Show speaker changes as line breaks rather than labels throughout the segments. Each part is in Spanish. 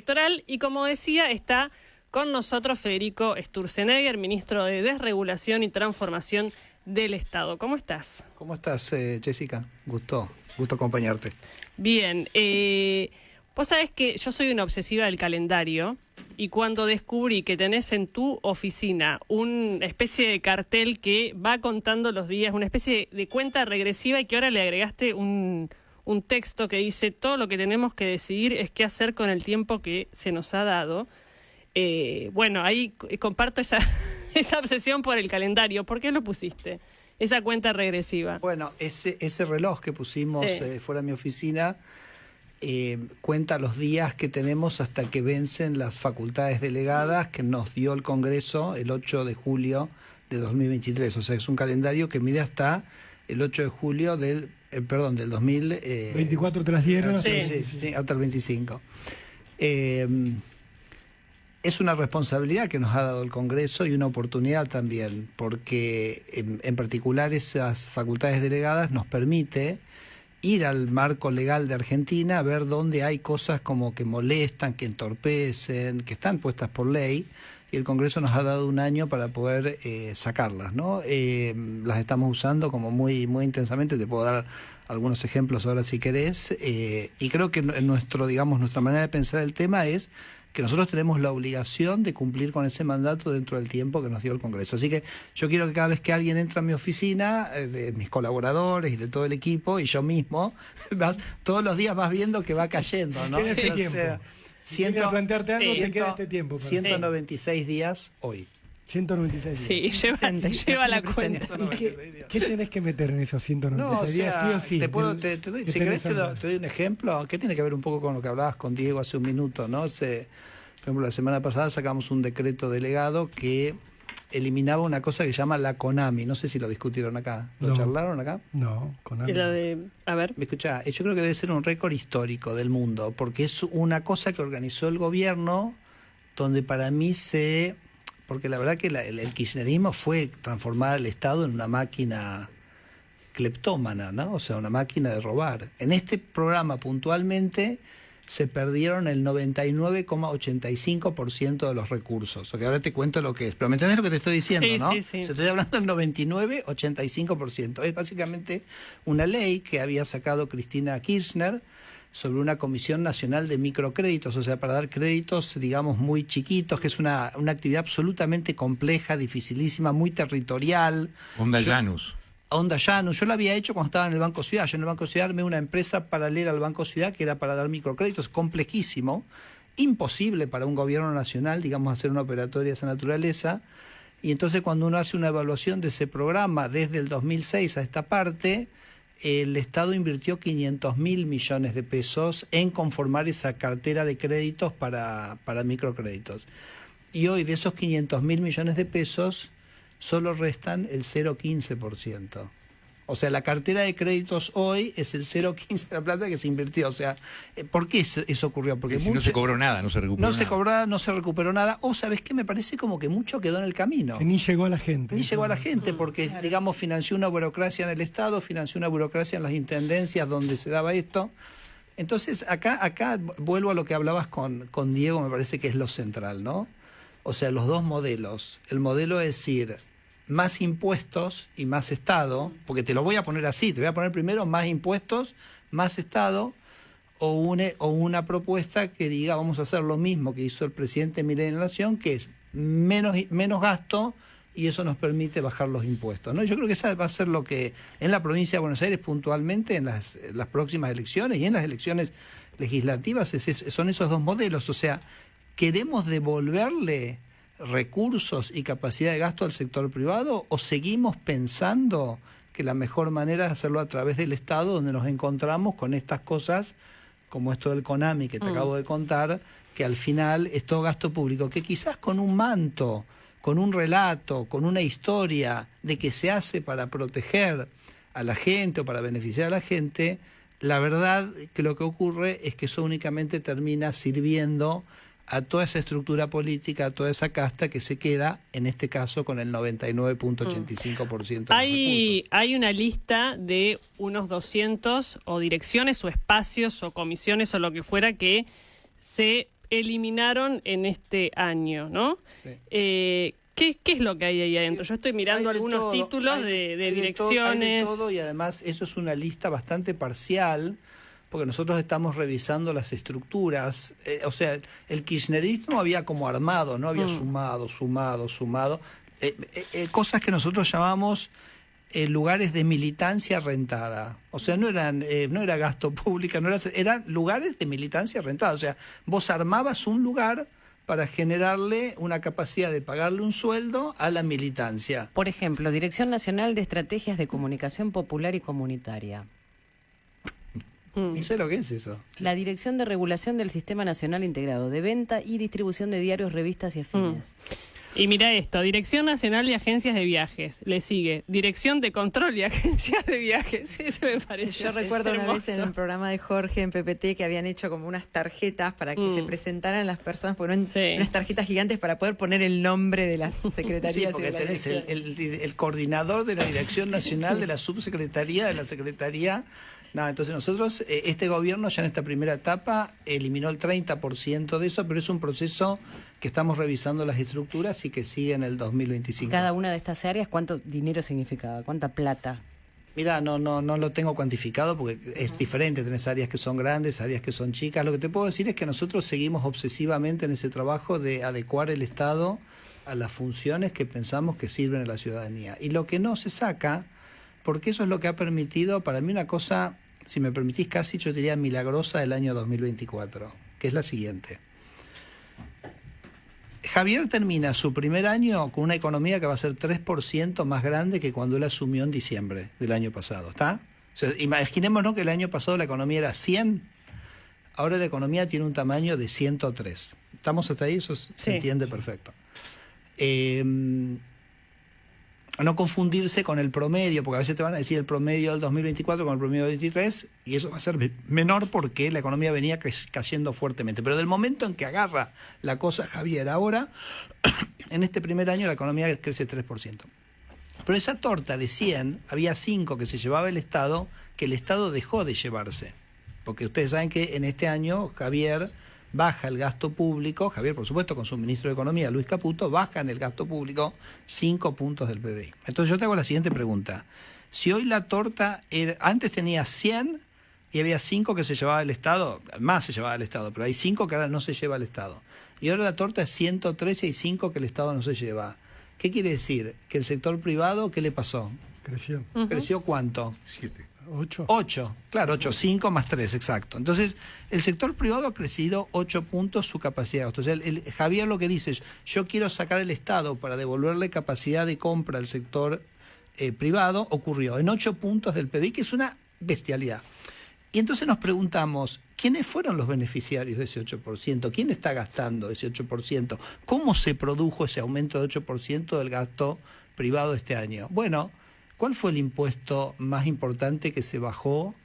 electoral. Y como decía, está con nosotros Federico Sturzenegger, ministro de Desregulación y Transformación del Estado. ¿Cómo estás?
¿Cómo estás, Jessica? Gusto acompañarte.
Bien. Vos sabés que yo soy una obsesiva del calendario y cuando descubrí que tenés en tu oficina una especie de cartel que va contando los días, una especie de cuenta regresiva y que ahora le agregaste un texto que dice todo lo que tenemos que decidir es qué hacer con el tiempo que se nos ha dado. Bueno, ahí comparto esa obsesión por el calendario. ¿Por qué lo pusiste? Esa cuenta regresiva.
Bueno, ese reloj que pusimos fuera de mi oficina cuenta los días que tenemos hasta que vencen las facultades delegadas que nos dio el Congreso el 8 de julio de 2023. O sea, es un calendario que mide hasta el 8 de julio del 2000...
24 tras 10.
Sí, hasta el 25. Es una responsabilidad que nos ha dado el Congreso y una oportunidad también, porque en particular esas facultades delegadas nos permite ir al marco legal de Argentina a ver dónde hay cosas como que molestan, que entorpecen, que están puestas por ley, y el Congreso nos ha dado un año para poder sacarlas, ¿no? Las estamos usando como muy intensamente, te puedo dar algunos ejemplos ahora si querés, y creo que nuestra manera de pensar el tema es que nosotros tenemos la obligación de cumplir con ese mandato dentro del tiempo que nos dio el Congreso. Así que yo quiero que cada vez que alguien entra a mi oficina, de mis colaboradores y de todo el equipo, y yo mismo, todos los días vas viendo que va cayendo, ¿no?
Queda este tiempo. Plantearte algo, te queda este tiempo.
196 días hoy.
196 días.
Sí, lleva la cuenta.
¿Qué tenés que meter en esos 196 días? Sí o sí.
Si querés te doy un ejemplo, que tiene que ver un poco con lo que hablabas con Diego hace un minuto, ¿no? Por ejemplo, la semana pasada sacamos un decreto delegado que eliminaba una cosa que se llama la CONAMI. No sé si lo discutieron acá. ¿Lo charlaron acá?
No, CONAMI.
A ver.
¿Me escuchá? Yo creo que debe ser un récord histórico del mundo, porque es una cosa que organizó el gobierno, donde para mí porque la verdad que el kirchnerismo fue transformar al Estado en una máquina cleptómana, ¿no? O sea, una máquina de robar. En este programa puntualmente se perdieron el 99,85% de los recursos. O que ahora te cuento lo que es. Pero ¿me entendés lo que te estoy diciendo, no?
Sí.
Se estoy hablando del 99,85%. Es básicamente una ley que había sacado Cristina Kirchner sobre una Comisión Nacional de Microcréditos, o sea, para dar créditos, digamos, muy chiquitos, que es una actividad absolutamente compleja, dificilísima, muy territorial.
Onda Janus.
Yo lo había hecho cuando estaba en el Banco Ciudad. Yo en el Banco Ciudad armé una empresa paralela al Banco Ciudad que era para dar microcréditos, complejísimo, imposible para un gobierno nacional, digamos, hacer una operatoria de esa naturaleza. Y entonces cuando uno hace una evaluación de ese programa desde el 2006 a esta parte, el Estado invirtió 500.000 millones de pesos en conformar esa cartera de créditos para microcréditos. Y hoy de esos 500.000 millones de pesos solo restan el 0,15%. O sea, la cartera de créditos hoy es el 0,15% de la plata que se invirtió. O sea, ¿por qué eso ocurrió? Porque
no se cobró nada, no se recuperó nada.
No se recuperó nada. O, ¿sabés qué? Me parece como que mucho quedó en el camino.
Ni llegó a la gente.
Porque, digamos, financió una burocracia en el Estado, financió una burocracia en las intendencias donde se daba esto. Entonces, acá vuelvo a lo que hablabas con Diego, me parece que es lo central, ¿no? O sea, los dos modelos. El modelo es decir, más impuestos y más Estado, porque te lo voy a poner así, te voy a poner primero más impuestos, más Estado, o una propuesta que diga vamos a hacer lo mismo que hizo el presidente Milei en la Nación, que es menos gasto, y eso nos permite bajar los impuestos, ¿no? Yo creo que esa va a ser lo que en la provincia de Buenos Aires puntualmente en las próximas elecciones y en las elecciones legislativas son esos dos modelos. O sea, queremos devolverle recursos y capacidad de gasto al sector privado, o seguimos pensando que la mejor manera es hacerlo a través del Estado, donde nos encontramos con estas cosas como esto del CONAMI que te acabo de contar, que al final es todo gasto público, que quizás con un manto, con un relato, con una historia de que se hace para proteger a la gente o para beneficiar a la gente, la verdad que lo que ocurre es que eso únicamente termina sirviendo a toda esa estructura política, a toda esa casta que se queda, en este caso, con el 99,85% de los recursos.
Hay una lista de unos 200 o direcciones o espacios o comisiones o lo que fuera que se eliminaron en este año, ¿no?
Sí.
¿Qué es lo que hay ahí adentro? Yo estoy mirando algunos títulos de direcciones.
Hay de todo, y además eso es una lista bastante parcial, porque nosotros estamos revisando las estructuras. O sea, el kirchnerismo había como armado, ¿no? Había sumado. Cosas que nosotros llamamos lugares de militancia rentada. O sea, no era gasto público, eran lugares de militancia rentada. O sea, vos armabas un lugar para generarle una capacidad de pagarle un sueldo a la militancia.
Por ejemplo, Dirección Nacional de Estrategias de Comunicación Popular y Comunitaria.
Ni sé lo que es eso.
La Dirección de Regulación del Sistema Nacional Integrado de Venta y Distribución de Diarios, Revistas y Afines.
Y mira esto, Dirección Nacional de Agencias de Viajes. Le sigue Dirección de Control y Agencias de Viajes. Eso me parece
Yo recuerdo
hermoso.
una vez en un programa de Jorge en PPT que habían hecho como unas tarjetas para que se presentaran las personas, porque unas tarjetas gigantes para poder poner el nombre de las secretarías.
Sí, porque tenés el coordinador de la Dirección Nacional, de la Subsecretaría, de la Secretaría. No, entonces nosotros, este gobierno ya en esta primera etapa eliminó el 30% de eso, pero es un proceso que estamos revisando las estructuras y que sigue en el 2025.
Cada una de estas áreas, ¿cuánto dinero significaba? ¿Cuánta plata?
Mira, no lo tengo cuantificado porque es diferente, tenés áreas que son grandes, áreas que son chicas. Lo que te puedo decir es que nosotros seguimos obsesivamente en ese trabajo de adecuar el Estado a las funciones que pensamos que sirven a la ciudadanía. Y lo que no se saca, porque eso es lo que ha permitido, para mí una cosa, si me permitís casi yo diría milagrosa del año 2024, que es la siguiente. Javier termina su primer año con una economía que va a ser 3% más grande que cuando él asumió en diciembre del año pasado, ¿está? O sea, imaginémonos que el año pasado la economía era 100, ahora la economía tiene un tamaño de 103. ¿Estamos hasta ahí? Eso se entiende perfecto. No confundirse con el promedio, porque a veces te van a decir el promedio del 2024 con el promedio del 2023, y eso va a ser menor porque la economía venía cayendo fuertemente. Pero del momento en que agarra la cosa Javier ahora, en este primer año la economía crece 3%. Pero esa torta de 100, había 5 que se llevaba el Estado, que el Estado dejó de llevarse. Porque ustedes saben que en este año Javier baja el gasto público, Javier por supuesto con su ministro de Economía, Luis Caputo, bajan el gasto público 5 puntos del PBI. Entonces yo te hago la siguiente pregunta. Si hoy la torta, antes tenía 100 y había 5 que se llevaba el Estado, más se llevaba el Estado, pero hay 5 que ahora no se lleva el Estado. Y ahora la torta es 113 y 5 que el Estado no se lleva. ¿Qué quiere decir? Que el sector privado, ¿qué le pasó?
Creció.
¿Creció cuánto?
7.
8.
Claro, 8, 5 más 3, exacto. Entonces, el sector privado ha crecido 8 puntos su capacidad de gasto. O sea, Javier lo que dice es, yo quiero sacar el Estado para devolverle capacidad de compra al sector privado, ocurrió en 8 puntos del PBI, que es una bestialidad. Y entonces nos preguntamos, ¿quiénes fueron los beneficiarios de ese 8%? ¿Quién está gastando ese 8%? ¿Cómo se produjo ese aumento de 8% del gasto privado este año? Bueno, ¿cuál fue el impuesto más importante que se bajó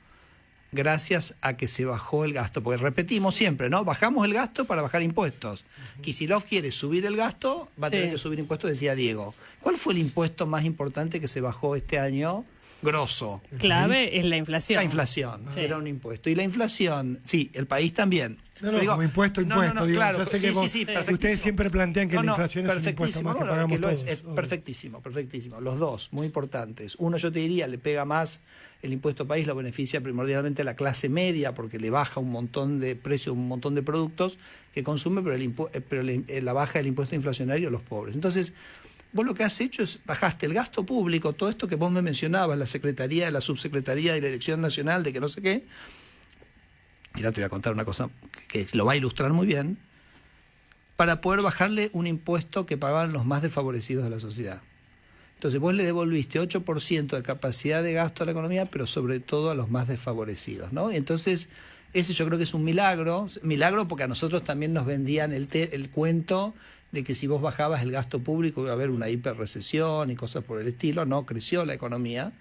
gracias a que se bajó el gasto? Porque repetimos siempre, ¿no? Bajamos el gasto para bajar impuestos. Kicillof quiere subir el gasto, va a tener que subir impuestos, decía Diego. ¿Cuál fue el impuesto más importante que se bajó este año? Grosso.
Clave es la inflación.
La inflación, era un impuesto. Y la inflación, sí, el país también.
No, digo, como impuesto, digo,
claro,
yo sé que ustedes siempre plantean que la inflación es un impuesto más que pagamos todos.
Es perfectísimo. Los dos, muy importantes. Uno, yo te diría, le pega más el impuesto país, lo beneficia primordialmente a la clase media, porque le baja un montón de precios, un montón de productos que consume, pero la baja del impuesto inflacionario a los pobres. Entonces, vos lo que has hecho es bajaste el gasto público, todo esto que vos me mencionabas, la Secretaría, la Subsecretaría de la Dirección Nacional, de que no sé qué. Mira, te voy a contar una cosa que lo va a ilustrar muy bien, para poder bajarle un impuesto que pagaban los más desfavorecidos de la sociedad. Entonces vos le devolviste 8% de capacidad de gasto a la economía, pero sobre todo a los más desfavorecidos, ¿no? Entonces, ese yo creo que es un milagro porque a nosotros también nos vendían el cuento de que si vos bajabas el gasto público iba a haber una hiperrecesión y cosas por el estilo. No, creció la economía,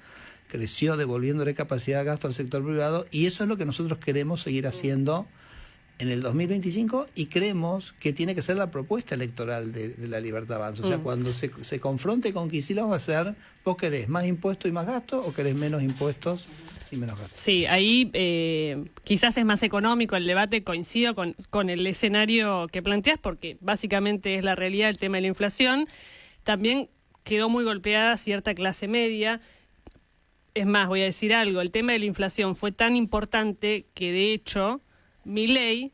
creció devolviéndole capacidad de gasto al sector privado, y eso es lo que nosotros queremos seguir haciendo en el 2025, y creemos que tiene que ser la propuesta electoral de la Libertad Avanza. O sea, cuando se confronte con Kicillof va a ser, ¿vos querés más impuestos y más gasto o querés menos impuestos y menos gasto.
Sí, ahí quizás es más económico el debate, coincido con el escenario que planteas, porque básicamente es la realidad el tema de la inflación. También quedó muy golpeada cierta clase media. Es más, voy a decir algo, el tema de la inflación fue tan importante que de hecho Milei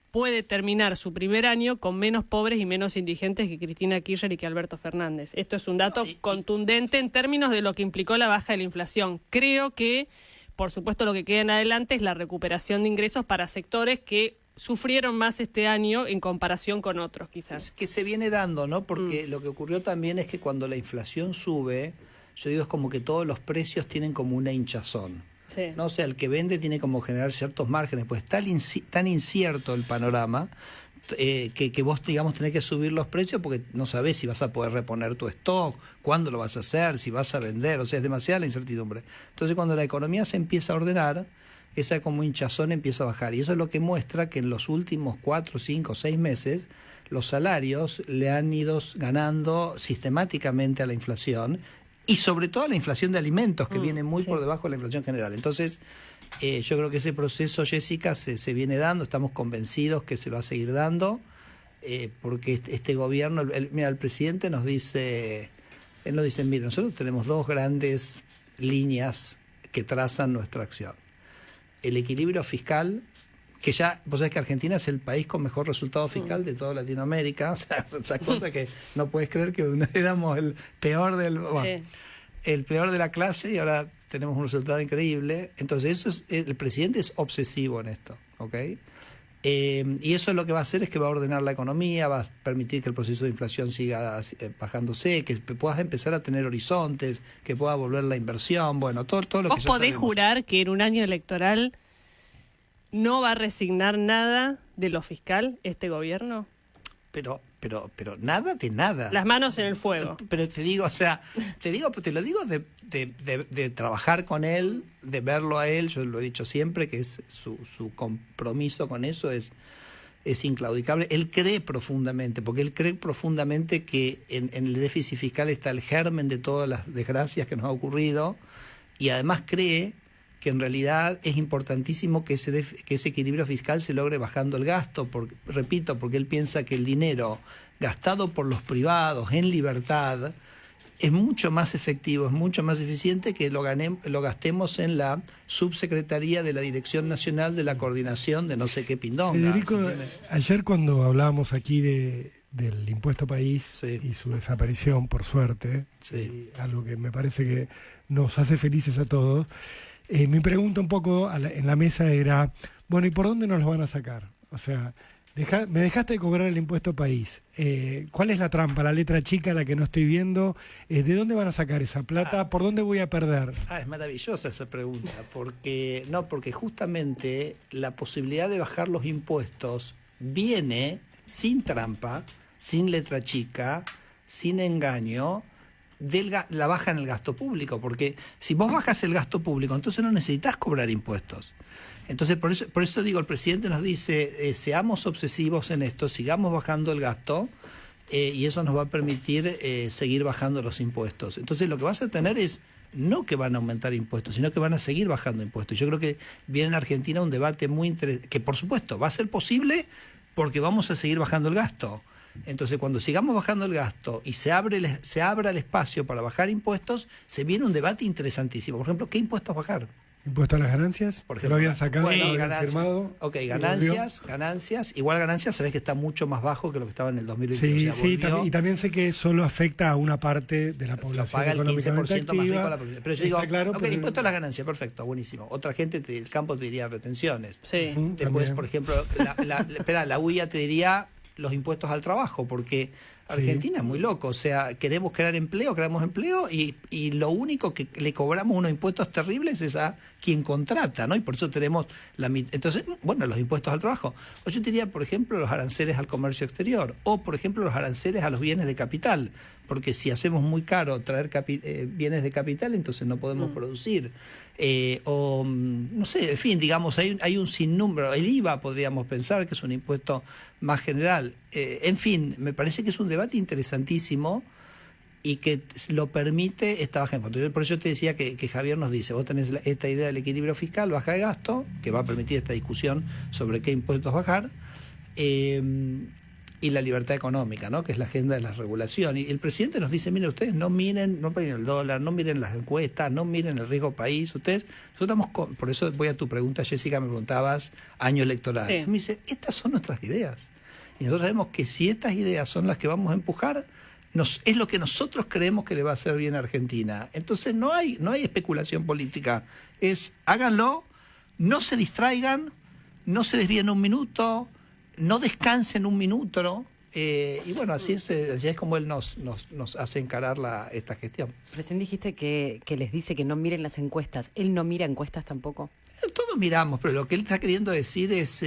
puede terminar su primer año con menos pobres y menos indigentes que Cristina Kirchner y que Alberto Fernández. Esto es un dato contundente en términos de lo que implicó la baja de la inflación. Creo que, por supuesto, lo que queda en adelante es la recuperación de ingresos para sectores que sufrieron más este año en comparación con otros, quizás.
Es que se viene dando, ¿no? Porque lo que ocurrió también es que cuando la inflación sube, yo digo, es como que todos los precios tienen como una hinchazón.
Sí.
¿No? O sea, el que vende tiene como generar ciertos márgenes, pues tan incierto el panorama que vos, digamos, tenés que subir los precios porque no sabés si vas a poder reponer tu stock, cuándo lo vas a hacer, si vas a vender, o sea, es demasiada la incertidumbre. Entonces, cuando la economía se empieza a ordenar, esa como hinchazón empieza a bajar, y eso es lo que muestra que en los últimos 4, 5, 6 meses los salarios le han ido ganando sistemáticamente a la inflación, y sobre todo a la inflación de alimentos, que viene muy por debajo de la inflación general. Entonces, yo creo que ese proceso, Jessica, se viene dando, estamos convencidos que se va a seguir dando, porque este gobierno, mira, el presidente nos dice, él nos dice, mira, nosotros tenemos 2 grandes líneas que trazan nuestra acción. El equilibrio fiscal, que ya, vos sabés que Argentina es el país con mejor resultado fiscal de toda Latinoamérica, o sea, esa cosa que no puedes creer que éramos el peor el peor de la clase y ahora tenemos un resultado increíble. Entonces el presidente es obsesivo en esto, ¿ok? Y eso lo que va a hacer es que va a ordenar la economía, va a permitir que el proceso de inflación siga bajándose, que puedas empezar a tener horizontes, que pueda volver la inversión, bueno, todo lo que ya sabemos.
¿Vos podés jurar que en un año electoral no va a resignar nada de lo fiscal este gobierno?
Pero nada de nada.
Las manos en el fuego.
Pero te digo, o sea, te lo digo de trabajar con él, de verlo a él, yo lo he dicho siempre, que es su compromiso con eso es inclaudicable. Él cree profundamente, porque él cree profundamente que en el déficit fiscal está el germen de todas las desgracias que nos ha ocurrido, y además cree que en realidad es importantísimo que ese equilibrio fiscal se logre bajando el gasto, repito, porque él piensa que el dinero gastado por los privados en libertad es mucho más efectivo, es mucho más eficiente que lo gastemos en la subsecretaría de la Dirección Nacional de la Coordinación de no sé qué pindonga.
Federico, ayer cuando hablábamos aquí del impuesto país y su desaparición, por suerte, algo que me parece que nos hace felices a todos, mi pregunta un poco en la mesa era, bueno, ¿y por dónde nos lo van a sacar? O sea, me dejaste de cobrar el impuesto país. ¿Cuál es la trampa, la letra chica, la que no estoy viendo? ¿De dónde van a sacar esa plata? ¿Por dónde voy a perder?
Es maravillosa esa pregunta, porque justamente la posibilidad de bajar los impuestos viene sin trampa, sin letra chica, sin engaño, la baja en el gasto público, porque si vos bajas el gasto público, entonces no necesitas cobrar impuestos. Entonces, por eso digo, el presidente nos dice, seamos obsesivos en esto, sigamos bajando el gasto, y eso nos va a permitir seguir bajando los impuestos. Entonces, lo que vas a tener es no que van a aumentar impuestos, sino que van a seguir bajando impuestos. Yo creo que viene en Argentina un debate muy interesante, que por supuesto va a ser posible porque vamos a seguir bajando el gasto. Entonces, cuando sigamos bajando el gasto y se abra el espacio para bajar impuestos, se viene un debate interesantísimo. Por ejemplo, ¿qué impuestos bajar?
¿Impuesto a las ganancias?
Por ejemplo,
que lo habían sacado,
bueno,
lo habían firmado.
Ok, ganancias. Igual ganancias, sabés que está mucho más bajo que lo que estaba en el 2020.
Sí, y también sé que solo afecta a una parte de la población.
Lo paga el 15% más rico la población. Pero yo digo,
claro,
impuesto a las ganancias, perfecto, buenísimo. Otra gente del campo te diría retenciones.
Sí.
Después, por ejemplo, la UIA te diría los impuestos al trabajo, porque Argentina es muy loco, o sea, queremos crear empleo, creamos empleo y lo único que le cobramos unos impuestos terribles es a quien contrata, ¿no? Y por eso tenemos entonces, bueno, los impuestos al trabajo. O yo diría, por ejemplo, los aranceles al comercio exterior, o por ejemplo, los aranceles a los bienes de capital, porque si hacemos muy caro traer bienes de capital, entonces no podemos producir. O no sé, en fin, digamos, hay un sinnúmero. El IVA podríamos pensar que es un impuesto más general. En fin, me parece que es un debate interesantísimo y que lo permite esta baja de impuestos. Por eso te decía que Javier nos dice, vos tenés esta idea del equilibrio fiscal, baja de gasto, que va a permitir esta discusión sobre qué impuestos bajar, y la libertad económica, ¿no? Que es la agenda de la regulación. Y el presidente nos dice, miren, ustedes no miren el dólar, no miren las encuestas, no miren el riesgo país. Nosotros estamos por eso voy a tu pregunta, Jessica, me preguntabas, año electoral. Sí. Me dice, estas son nuestras ideas. Y nosotros sabemos que si estas ideas son las que vamos a empujar, es lo que nosotros creemos que le va a hacer bien a Argentina. Entonces no hay especulación política. Háganlo, no se distraigan, no se desvíen un minuto, no descansen un minuto, ¿no? Y bueno, así es como él nos hace encarar esta gestión.
Recién dijiste que les dice que no miren las encuestas. ¿Él no mira encuestas tampoco?
Todos miramos, pero lo que él está queriendo decir es,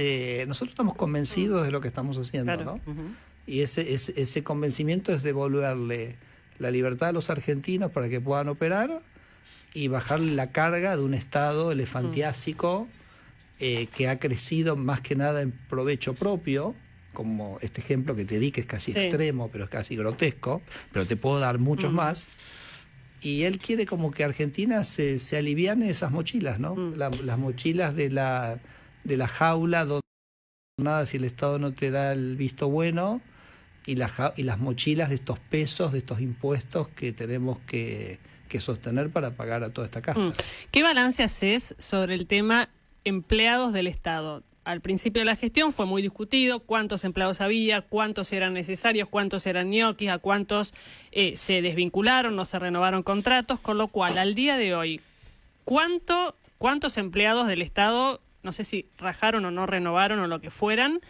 nosotros estamos convencidos de lo que estamos haciendo, claro, ¿no? Y ese convencimiento es devolverle la libertad a los argentinos para que puedan operar y bajarle la carga de un Estado elefantiásico que ha crecido más que nada en provecho propio, como este ejemplo que te di, que es casi extremo, pero es casi grotesco, pero te puedo dar muchos más. Y él quiere como que Argentina se aliviane esas mochilas, ¿no? Las mochilas de la jaula donde nada si el Estado no te da el visto bueno, y las mochilas de estos pesos, de estos impuestos que tenemos que sostener para pagar a toda esta casta.
¿Qué balance haces sobre el tema empleados del Estado? Al principio de la gestión fue muy discutido cuántos empleados había, cuántos eran necesarios, cuántos eran ñoquis, a cuántos se desvincularon, no se renovaron contratos, con lo cual al día de hoy, ¿cuántos empleados del Estado, no sé si rajaron o no renovaron o lo que fueran?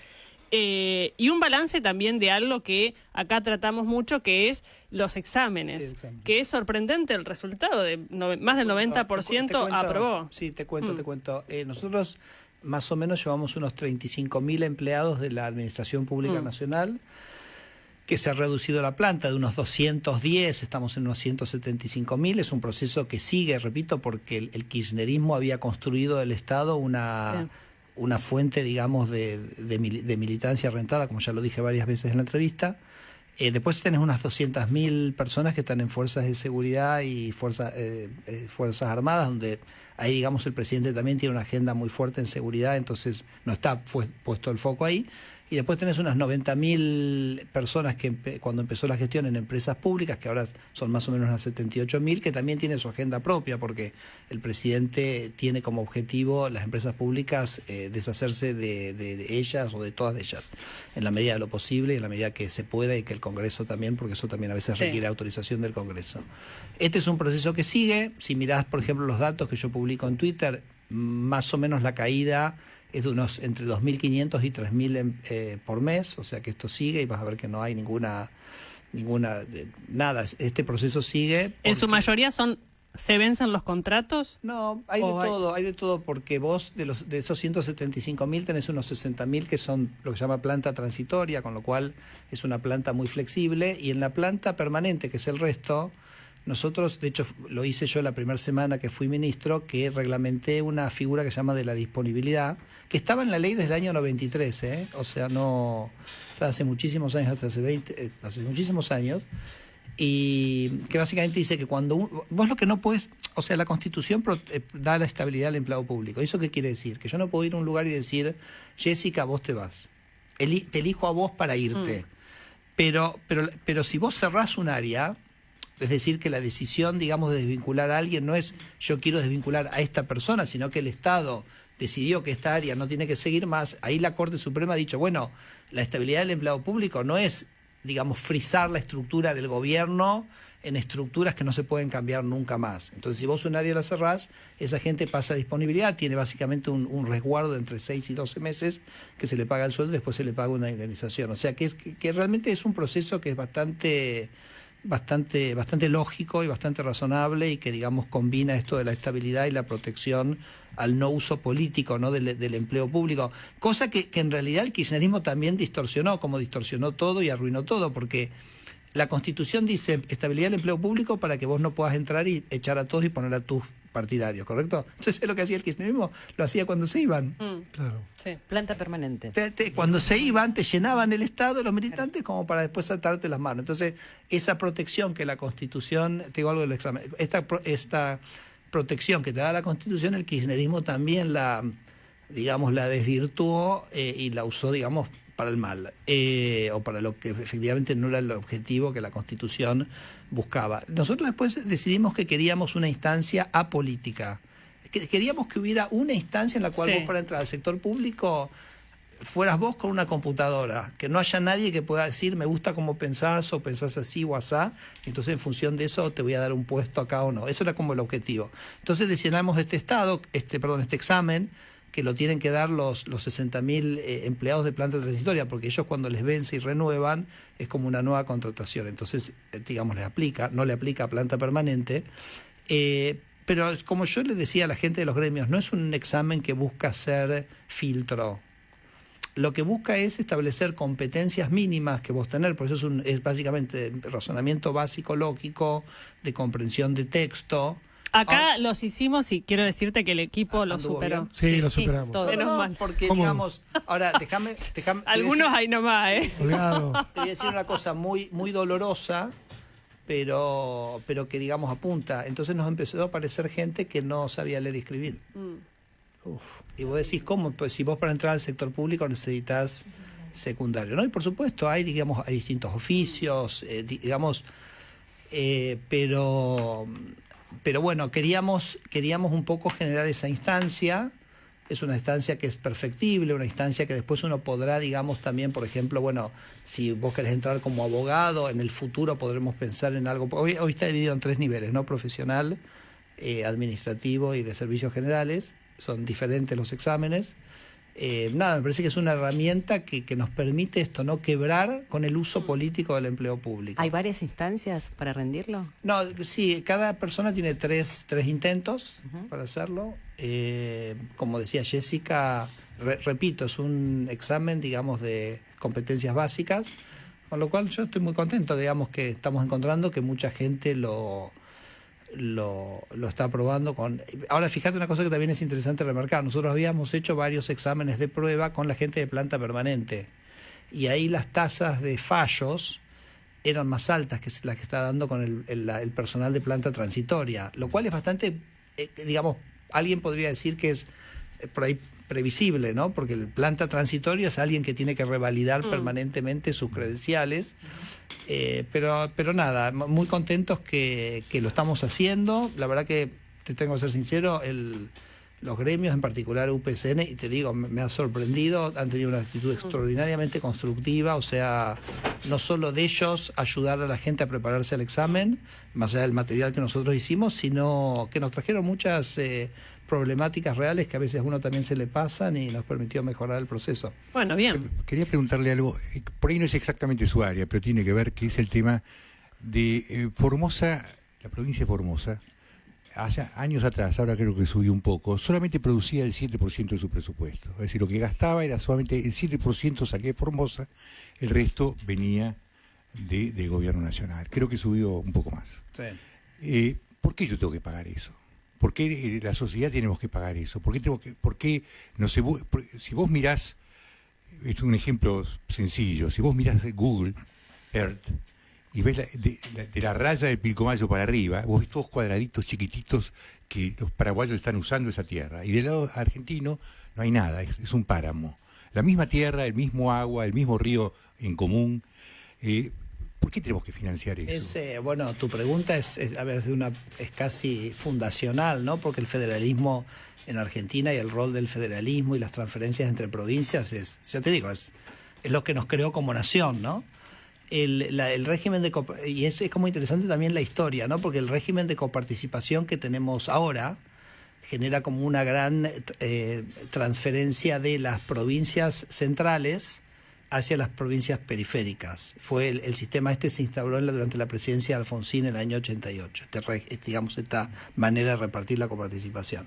Y un balance también de algo que acá tratamos mucho, que es los exámenes, que es sorprendente el resultado, de más del 90% aprobó.
Sí, te cuento. Nosotros más o menos llevamos unos 35.000 empleados de la Administración Pública Nacional, que se ha reducido la planta de unos 210, estamos en unos 175.000, es un proceso que sigue, repito, porque el kirchnerismo había construido del Estado una fuente, digamos, de militancia rentada, como ya lo dije varias veces en la entrevista. Después tenés unas 200.000 personas que están en fuerzas de seguridad y fuerzas armadas, donde ahí, digamos, el presidente también tiene una agenda muy fuerte en seguridad, entonces no está puesto el foco ahí. Y después tenés unas 90.000 personas que cuando empezó la gestión en empresas públicas, que ahora son más o menos unas 78.000, que también tienen su agenda propia, porque el presidente tiene como objetivo las empresas públicas deshacerse de ellas o de todas ellas, en la medida de lo posible y en la medida que se pueda, y que el Congreso también, porque eso también a veces requiere autorización del Congreso. Este es un proceso que sigue. Si mirás, por ejemplo, los datos que yo publico en Twitter, más o menos la caída es de unos entre 2.500 y 3.000 por mes, o sea que esto sigue y vas a ver que no hay nada, este proceso sigue.
¿En su mayoría se vencen los contratos?
No, hay de todo, porque vos de esos 175.000 tenés unos 60.000 que son lo que se llama planta transitoria, con lo cual es una planta muy flexible, y en la planta permanente, que es el resto, nosotros, de hecho, lo hice yo la primera semana que fui ministro, que reglamenté una figura que se llama de la disponibilidad, que estaba en la ley desde el año 93, o sea, no, hace muchísimos años, hace muchísimos años, y que básicamente dice que cuando vos lo que no puedes, o sea, la Constitución da la estabilidad al empleado público. ¿Eso qué quiere decir? Que yo no puedo ir a un lugar y decir, Jessica, vos te vas, te elijo a vos para irte, pero si vos cerrás un área, es decir, que la decisión, digamos, de desvincular a alguien no es yo quiero desvincular a esta persona, sino que el Estado decidió que esta área no tiene que seguir más. Ahí la Corte Suprema ha dicho, bueno, la estabilidad del empleado público no es, digamos, frizar la estructura del gobierno en estructuras que no se pueden cambiar nunca más. Entonces, si vos un área la cerrás, esa gente pasa a disponibilidad, tiene básicamente un resguardo de entre 6 y 12 meses que se le paga el sueldo y después se le paga una indemnización. O sea, que realmente es un proceso que es bastante lógico y bastante razonable, y que, digamos, combina esto de la estabilidad y la protección al no uso político, ¿no?, del empleo público, cosa que en realidad el kirchnerismo también distorsionó, como distorsionó todo y arruinó todo, porque la Constitución dice estabilidad del empleo público para que vos no puedas entrar y echar a todos y poner a tus partidarios, ¿correcto? Entonces lo que hacía el kirchnerismo, lo hacía cuando se iban.
Claro.
Sí. Planta permanente.
Cuando se iban, te llenaban el Estado, los militantes, como para después saltarte las manos. Entonces, esa protección que la Constitución, te digo algo del examen, esta protección que te da la Constitución, el kirchnerismo también la desvirtuó y la usó, digamos, para el mal, o para lo que efectivamente no era el objetivo que la Constitución buscaba. Nosotros después decidimos que queríamos una instancia apolítica. Queríamos que hubiera una instancia en la cual vos, para entrar al sector público, fueras vos con una computadora, que no haya nadie que pueda decir me gusta cómo pensás o pensás así o asá, entonces en función de eso te voy a dar un puesto acá o no. Eso era como el objetivo. Entonces diseñamos este examen, que lo tienen que dar los 60.000 empleados de planta transitoria, porque ellos cuando les vence y renuevan es como una nueva contratación. Entonces, digamos, no le aplica a planta permanente. Pero como yo le decía a la gente de los gremios, no es un examen que busca ser filtro. Lo que busca es establecer competencias mínimas que vos tenés, por eso es básicamente razonamiento básico, lógico, de comprensión de texto.
Acá los hicimos y quiero decirte que el equipo lo superó.
Sí, lo superamos.
Menos mal.
Porque, digamos, ahora, déjame
algunos ahí nomás,
Te voy a decir una cosa muy, muy dolorosa, pero que, digamos, apunta. Entonces nos empezó a aparecer gente que no sabía leer y escribir. Y vos decís, ¿cómo? Pues si vos para entrar al sector público necesitas secundario, ¿no? Y por supuesto hay distintos oficios, pero bueno, queríamos un poco generar esa instancia. Es una instancia que es perfectible, una instancia que después uno podrá, digamos, también, por ejemplo, bueno, si vos querés entrar como abogado, en el futuro podremos pensar en algo. Hoy está dividido en 3 niveles, ¿no? Profesional, administrativo y de servicios generales. Son diferentes los exámenes. Me parece que es una herramienta que nos permite esto, no quebrar con el uso político del empleo público.
¿Hay varias instancias para rendirlo?
No, sí, cada persona tiene tres intentos para hacerlo. Como decía Jessica, repito, es un examen, digamos, de competencias básicas, con lo cual yo estoy muy contento, digamos, que estamos encontrando que mucha gente lo está aprobando con. Ahora, fíjate una cosa que también es interesante remarcar. Nosotros habíamos hecho varios exámenes de prueba con la gente de planta permanente y ahí las tasas de fallos eran más altas que las que está dando con el personal de planta transitoria, lo cual es bastante, digamos, alguien podría decir que es por ahí previsible, ¿no? Porque el planta transitorio es alguien que tiene que revalidar permanentemente sus credenciales. Pero nada, muy contentos que lo estamos haciendo. La verdad que, te tengo que ser sincero, los gremios, en particular UPCN, y te digo, me ha sorprendido, han tenido una actitud extraordinariamente constructiva, o sea, no solo de ellos ayudar a la gente a prepararse al examen, más allá del material que nosotros hicimos, sino que nos trajeron muchas problemáticas reales que a veces a uno también se le pasan y nos permitió mejorar el proceso.
Bueno, bien.
Quería preguntarle algo, por ahí no es exactamente su área, pero tiene que ver, que es el tema de Formosa, la provincia de Formosa. Hace años atrás, ahora creo que subió un poco, solamente producía el 7% de su presupuesto. Es decir, lo que gastaba era solamente el 7% salía de Formosa, el resto venía de gobierno nacional. Creo que subió un poco más.
Sí.
¿Por qué yo tengo que pagar eso? ¿Por qué la sociedad tenemos que pagar eso? ¿Por qué no sé, si vos mirás, es un ejemplo sencillo, si vos mirás Google Earth y ves de la raya del Pilcomayo para arriba, vos ves todos cuadraditos chiquititos que los paraguayos están usando esa tierra. Y del lado argentino no hay nada, es un páramo. La misma tierra, el mismo agua, el mismo río en común. ¿Por qué tenemos que financiar eso?
Bueno, tu pregunta es casi fundacional, ¿no? Porque el federalismo en Argentina y el rol del federalismo y las transferencias entre provincias ya te digo, es lo que nos creó como nación, ¿no? El régimen de y es como interesante también la historia, ¿no? Porque el régimen de coparticipación que tenemos ahora genera como una gran transferencia de las provincias centrales hacia las provincias periféricas. El sistema se instauró durante la presidencia de Alfonsín en el año 88, digamos, esta manera de repartir la coparticipación.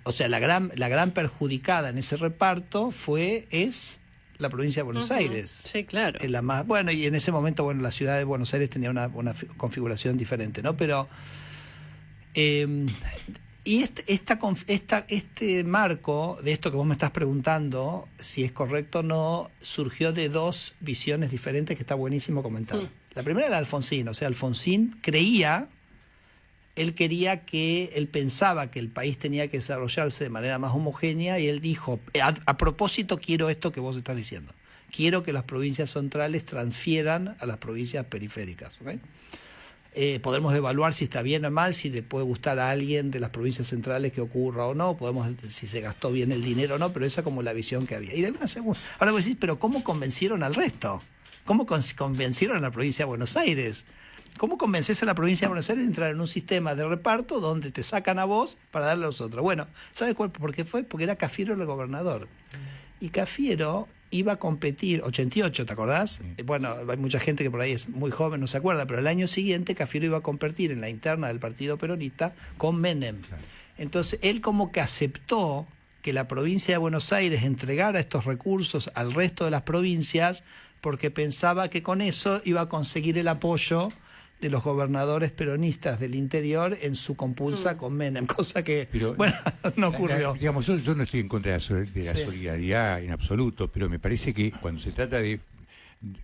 O sea, la gran perjudicada en ese reparto es la provincia de Buenos Aires.
Sí, claro.
Bueno, y en ese momento, la ciudad de Buenos Aires tenía una configuración diferente, ¿no? Pero Y este marco de esto que vos me estás preguntando, si es correcto o no, surgió de dos visiones diferentes que está buenísimo comentar. La primera era Alfonsín, o sea, Alfonsín él pensaba que el país tenía que desarrollarse de manera más homogénea y él dijo, a propósito quiero esto que vos estás diciendo, quiero que las provincias centrales transfieran a las provincias periféricas, ¿okay? Podemos evaluar si está bien o mal, si le puede gustar a alguien de las provincias centrales que ocurra o no, si se gastó bien el dinero o no, pero esa es como la visión que había. Y de una segunda, ahora vos decís, pero ¿cómo convencieron al resto? ¿Cómo convencieron a la provincia de Buenos Aires? ¿Cómo convences a la provincia de Buenos Aires de entrar en un sistema de reparto donde te sacan a vos para darle a los otros? Bueno, ¿sabes por qué fue? Porque era Cafiero el gobernador. Y Cafiero iba a competir, 88, ¿te acordás? Bueno, hay mucha gente que por ahí es muy joven, no se acuerda, pero el año siguiente Cafiero iba a competir en la interna del Partido Peronista con Menem. Entonces, él como que aceptó que la provincia de Buenos Aires entregara estos recursos al resto de las provincias porque pensaba que con eso iba a conseguir el apoyo de los gobernadores peronistas del interior en su compulsa con Menem, cosa que, no ocurrió.
Digamos, yo no estoy en contra de la solidaridad en absoluto, pero me parece que cuando se trata de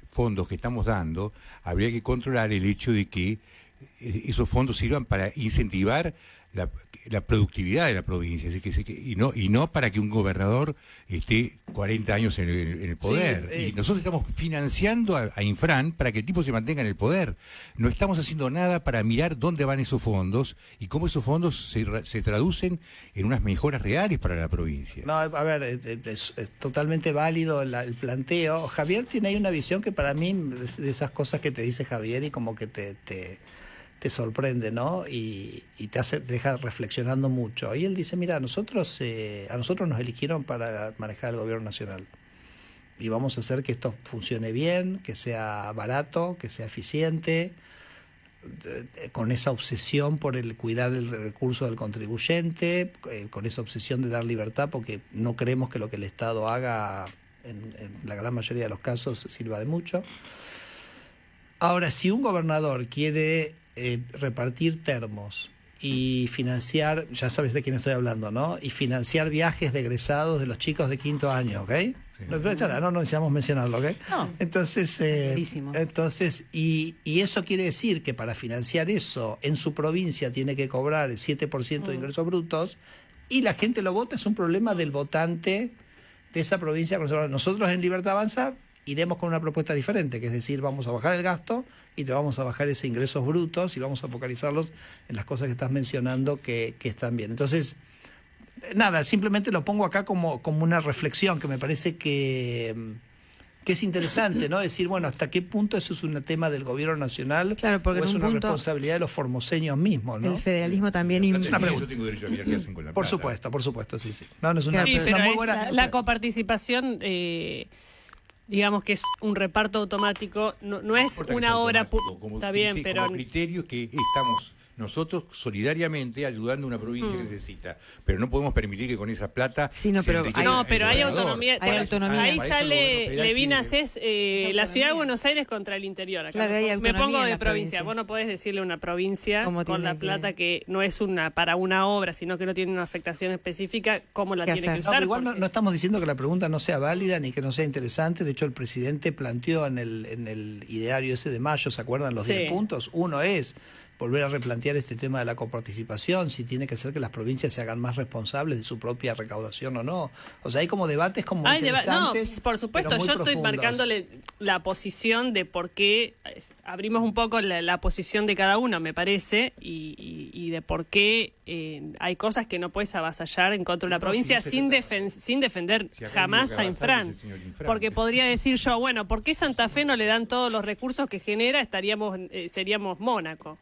fondos que estamos dando, habría que controlar el hecho de que esos fondos sirvan para incentivar la productividad de la provincia, y no para que un gobernador esté 40 años en el poder. Y nosotros estamos financiando a Infran para que el tipo se mantenga en el poder. No estamos haciendo nada para mirar dónde van esos fondos y cómo esos fondos se traducen en unas mejoras reales para la provincia.
No, a ver, es totalmente válido el planteo. Javier tiene ahí una visión que para mí, de esas cosas que te dice Javier y como que te sorprende, ¿no? Y te deja reflexionando mucho. Y él dice, mira, a nosotros nos eligieron para manejar el gobierno nacional. Y vamos a hacer que esto funcione bien, que sea barato, que sea eficiente, con esa obsesión por el cuidar el recurso del contribuyente, con esa obsesión de dar libertad, porque no creemos que lo que el Estado haga, en la gran mayoría de los casos, sirva de mucho. Ahora, si un gobernador quiere repartir termos y financiar, ya sabes de quién estoy hablando, ¿no? Y financiar viajes de egresados de los chicos de quinto año, ¿ok? Sí. No necesitamos mencionarlo, ¿ok? No. Entonces, y eso quiere decir que para financiar eso, en su provincia tiene que cobrar el 7% de ingresos brutos y la gente lo vota, es un problema del votante de esa provincia. Nosotros en Libertad Avanza iremos con una propuesta diferente, que es decir, vamos a bajar el gasto y te vamos a bajar esos ingresos brutos y vamos a focalizarlos en las cosas que estás mencionando que están bien. Entonces, nada, simplemente lo pongo acá como una reflexión que me parece que es interesante, ¿no? Decir, bueno, hasta qué punto eso es un tema del gobierno nacional,
claro, porque
o es una responsabilidad de los formoseños mismos, ¿no?
El federalismo también...
Es una pregunta. Yo tengo derecho a mirar qué hacen con la plata.
Por supuesto, sí. No es una,
es una muy buena... La coparticipación... digamos que es un reparto automático, no es una hora... Está bien, pero...
Como criterio que estamos nosotros solidariamente ayudando a una provincia que necesita, pero no podemos permitir que con esa plata...
Sí, pero hay autonomía. Ahí sale Levinas, es la ciudad de Buenos Aires contra el interior. Acá claro, me pongo de provincia. Vos no podés decirle a una provincia con la plata que no es para una obra, sino que no tiene una afectación específica, cómo la tiene que usar.
Igual no estamos diciendo que la pregunta no sea válida ni que no sea interesante. De hecho, el presidente planteó en el ideario ese de mayo, ¿se acuerdan? Los 10 puntos. Uno es volver a replantear este tema de la coparticipación, si tiene que ser que las provincias se hagan más responsables de su propia recaudación o no. O sea, hay como debates como interesantes.
No, por supuesto, yo estoy marcándole la posición de por qué abrimos un poco la posición de cada uno, me parece, y de por qué hay cosas que no puedes avasallar en contra de la provincia sin defender jamás a Infran. Porque podría decir yo, bueno, ¿por qué Santa Fe no le dan todos los recursos que genera? Seríamos Mónaco.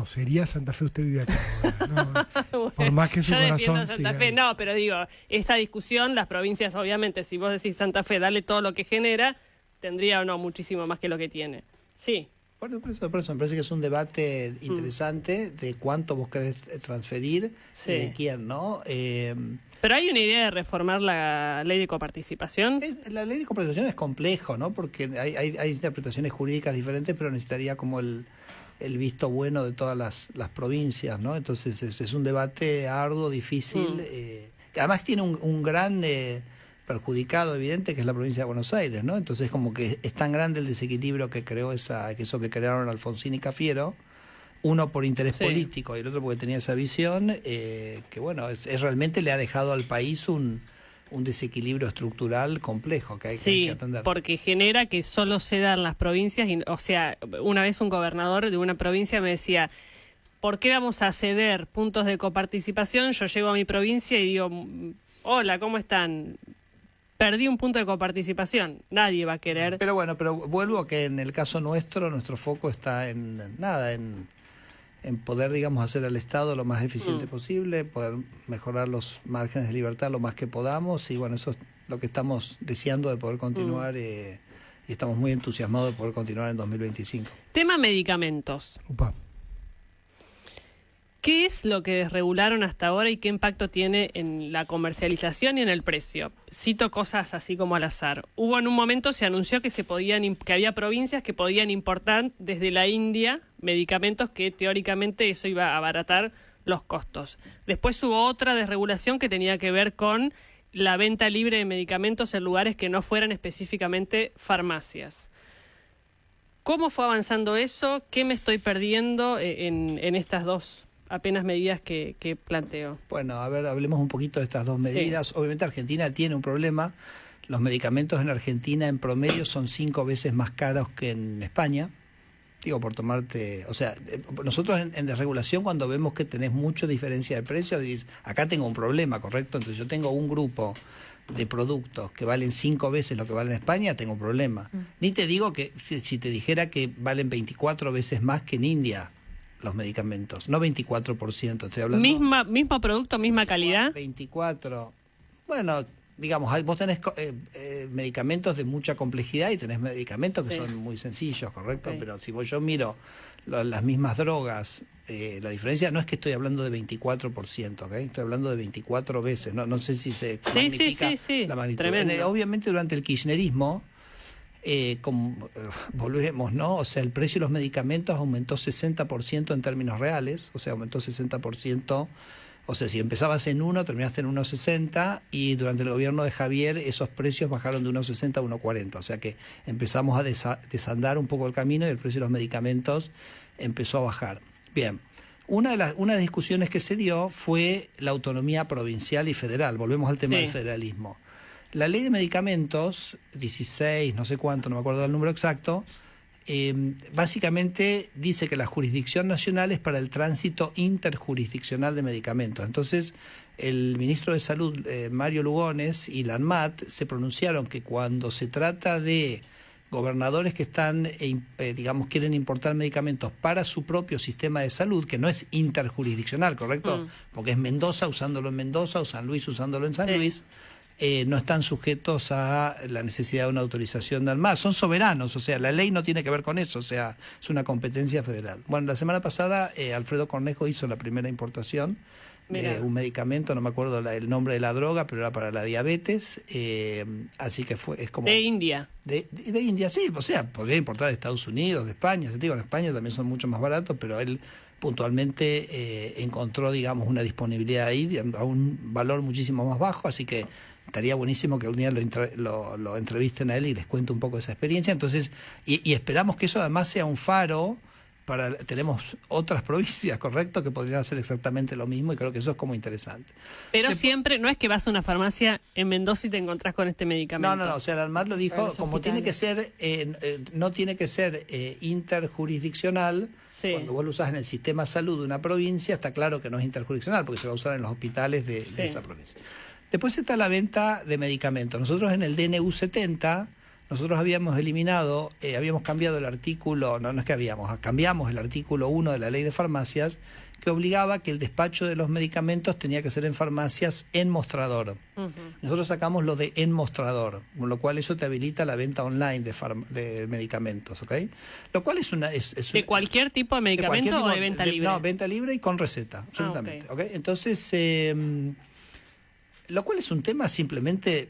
Sería Santa Fe, usted vive acá ahora. No, bueno, por más que su corazón...
Santa Fe, no, pero digo, esa discusión, las provincias, obviamente, si vos decís Santa Fe, dale todo lo que genera, tendría o no muchísimo más que lo que tiene. Sí.
Bueno, por eso me parece que es un debate interesante de cuánto vos querés transferir y de quién, ¿no?
Pero hay una idea de reformar la ley de coparticipación.
La ley de coparticipación es complejo, ¿no? Porque hay interpretaciones jurídicas diferentes, pero necesitaría como el visto bueno de todas las provincias, ¿no? Entonces es un debate arduo, difícil, que además tiene un gran perjudicado evidente, que es la provincia de Buenos Aires, ¿no? Entonces como que es tan grande el desequilibrio que creó eso que crearon Alfonsín y Cafiero, uno por interés político y el otro porque tenía esa visión, que bueno, es realmente le ha dejado al país un desequilibrio estructural complejo que hay que atender.
Porque genera que solo se dan las provincias, o sea, una vez un gobernador de una provincia me decía, ¿por qué vamos a ceder puntos de coparticipación? Yo llego a mi provincia y digo, hola, ¿cómo están? Perdí un punto de coparticipación, nadie va a querer.
Pero bueno, vuelvo a que en el caso nuestro foco está en poder, digamos, hacer al Estado lo más eficiente posible, poder mejorar los márgenes de libertad lo más que podamos, y bueno, eso es lo que estamos deseando de poder continuar, y estamos muy entusiasmados de poder continuar en 2025.
Tema medicamentos.
Upa.
¿Qué es lo que desregularon hasta ahora y qué impacto tiene en la comercialización y en el precio? Cito cosas así como al azar. Hubo en un momento, se anunció que que había provincias que podían importar desde la India medicamentos que teóricamente eso iba a abaratar los costos. Después hubo otra desregulación que tenía que ver con la venta libre de medicamentos en lugares que no fueran específicamente farmacias. ¿Cómo fue avanzando eso? ¿Qué me estoy perdiendo en estas dos apenas medidas que planteo?
Bueno, a ver, hablemos un poquito de estas dos medidas. Obviamente Argentina tiene un problema. Los medicamentos en Argentina en promedio son 5 veces más caros que en España. Digo, por tomarte... O sea, nosotros en desregulación, cuando vemos que tenés mucha diferencia de precio, dices, acá tengo un problema, ¿correcto? Entonces yo tengo un grupo de productos que valen 5 veces lo que vale en España, tengo un problema. Ni te digo que si te dijera que valen 24 veces más que en India los medicamentos, no 24%, estoy hablando...
¿Mismo producto, misma calidad?
24, bueno, digamos, vos tenés medicamentos de mucha complejidad y tenés medicamentos que son muy sencillos, ¿correcto? Pero si yo miro las mismas drogas, la diferencia no es que estoy hablando de 24%, ¿ok? Estoy hablando de 24 veces, no sé si se magnifica la magnitud. Obviamente durante el kirchnerismo, volvemos, ¿no? O sea, el precio de los medicamentos aumentó 60% en términos reales, o sea, aumentó 60%, o sea, si empezabas en 1, terminaste en 1,60, y durante el gobierno de Javier esos precios bajaron de 1,60 a 1,40, o sea que empezamos a desandar un poco el camino y el precio de los medicamentos empezó a bajar. Bien, una de las discusiones que se dio fue la autonomía provincial y federal, volvemos al tema del federalismo. La ley de medicamentos, 16, no sé cuánto, no me acuerdo del número exacto, básicamente dice que la jurisdicción nacional es para el tránsito interjurisdiccional de medicamentos. Entonces, el ministro de Salud, Mario Lugones, y la ANMAT se pronunciaron que cuando se trata de gobernadores que están, digamos, quieren importar medicamentos para su propio sistema de salud, que no es interjurisdiccional, ¿correcto? Porque es Mendoza usándolo en Mendoza o San Luis usándolo en San Luis. No están sujetos a la necesidad de una autorización de ANMAT, son soberanos, o sea, la ley no tiene que ver con eso, o sea, es una competencia federal. Bueno, la semana pasada Alfredo Cornejo hizo la primera importación de un medicamento, no me acuerdo el nombre de la droga, pero era para la diabetes, así que es como...
¿De India?
De India, sí, o sea, podría importar de Estados Unidos, de España, te digo, en España también son mucho más baratos, pero él puntualmente encontró, digamos, una disponibilidad ahí a un valor muchísimo más bajo, así que estaría buenísimo que un día lo entrevisten a él y les cuente un poco esa experiencia. Entonces, y esperamos que eso además sea un faro tenemos otras provincias, ¿correcto?, que podrían hacer exactamente lo mismo, y creo que eso es como interesante.
Pero siempre, no es que vas a una farmacia en Mendoza y te encontrás con este medicamento.
No, o sea, el ANMAT lo dijo, como tiene que ser, no tiene que ser interjurisdiccional. Cuando vos lo usás en el sistema de salud de una provincia, está claro que no es interjurisdiccional, porque se va a usar en los hospitales de esa provincia. Después está la venta de medicamentos. Nosotros en el DNU 70, nosotros habíamos eliminado, habíamos cambiado el artículo, no es que cambiamos el artículo 1 de la ley de farmacias, que obligaba que el despacho de los medicamentos tenía que ser en farmacias en mostrador. Nosotros sacamos lo de en mostrador, con lo cual eso te habilita la venta online de medicamentos, ¿ok? Lo cual es una...
¿De cualquier tipo de medicamento o de venta libre?
No, venta libre y con receta, absolutamente. ¿Okay? Entonces, lo cual es un tema simplemente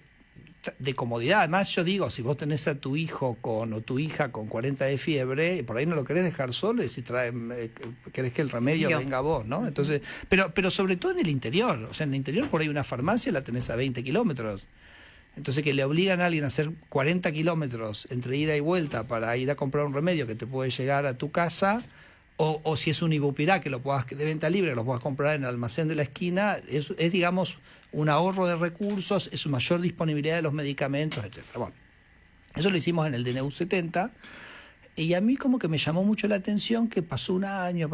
de comodidad. Además, yo digo, si vos tenés a tu hijo o tu hija con 40 de fiebre, por ahí no lo querés dejar solo y si querés que el remedio venga a vos, ¿no? Entonces, pero sobre todo en el interior. O sea, en el interior por ahí una farmacia la tenés a 20 kilómetros. Entonces, que le obligan a alguien a hacer 40 kilómetros entre ida y vuelta para ir a comprar un remedio que te puede llegar a tu casa, o si es un Ibupirá que de venta libre, que lo puedas comprar en el almacén de la esquina, es digamos, un ahorro de recursos, es una mayor disponibilidad de los medicamentos, etcétera. Bueno, eso lo hicimos en el DNU 70, y a mí como que me llamó mucho la atención que pasó un año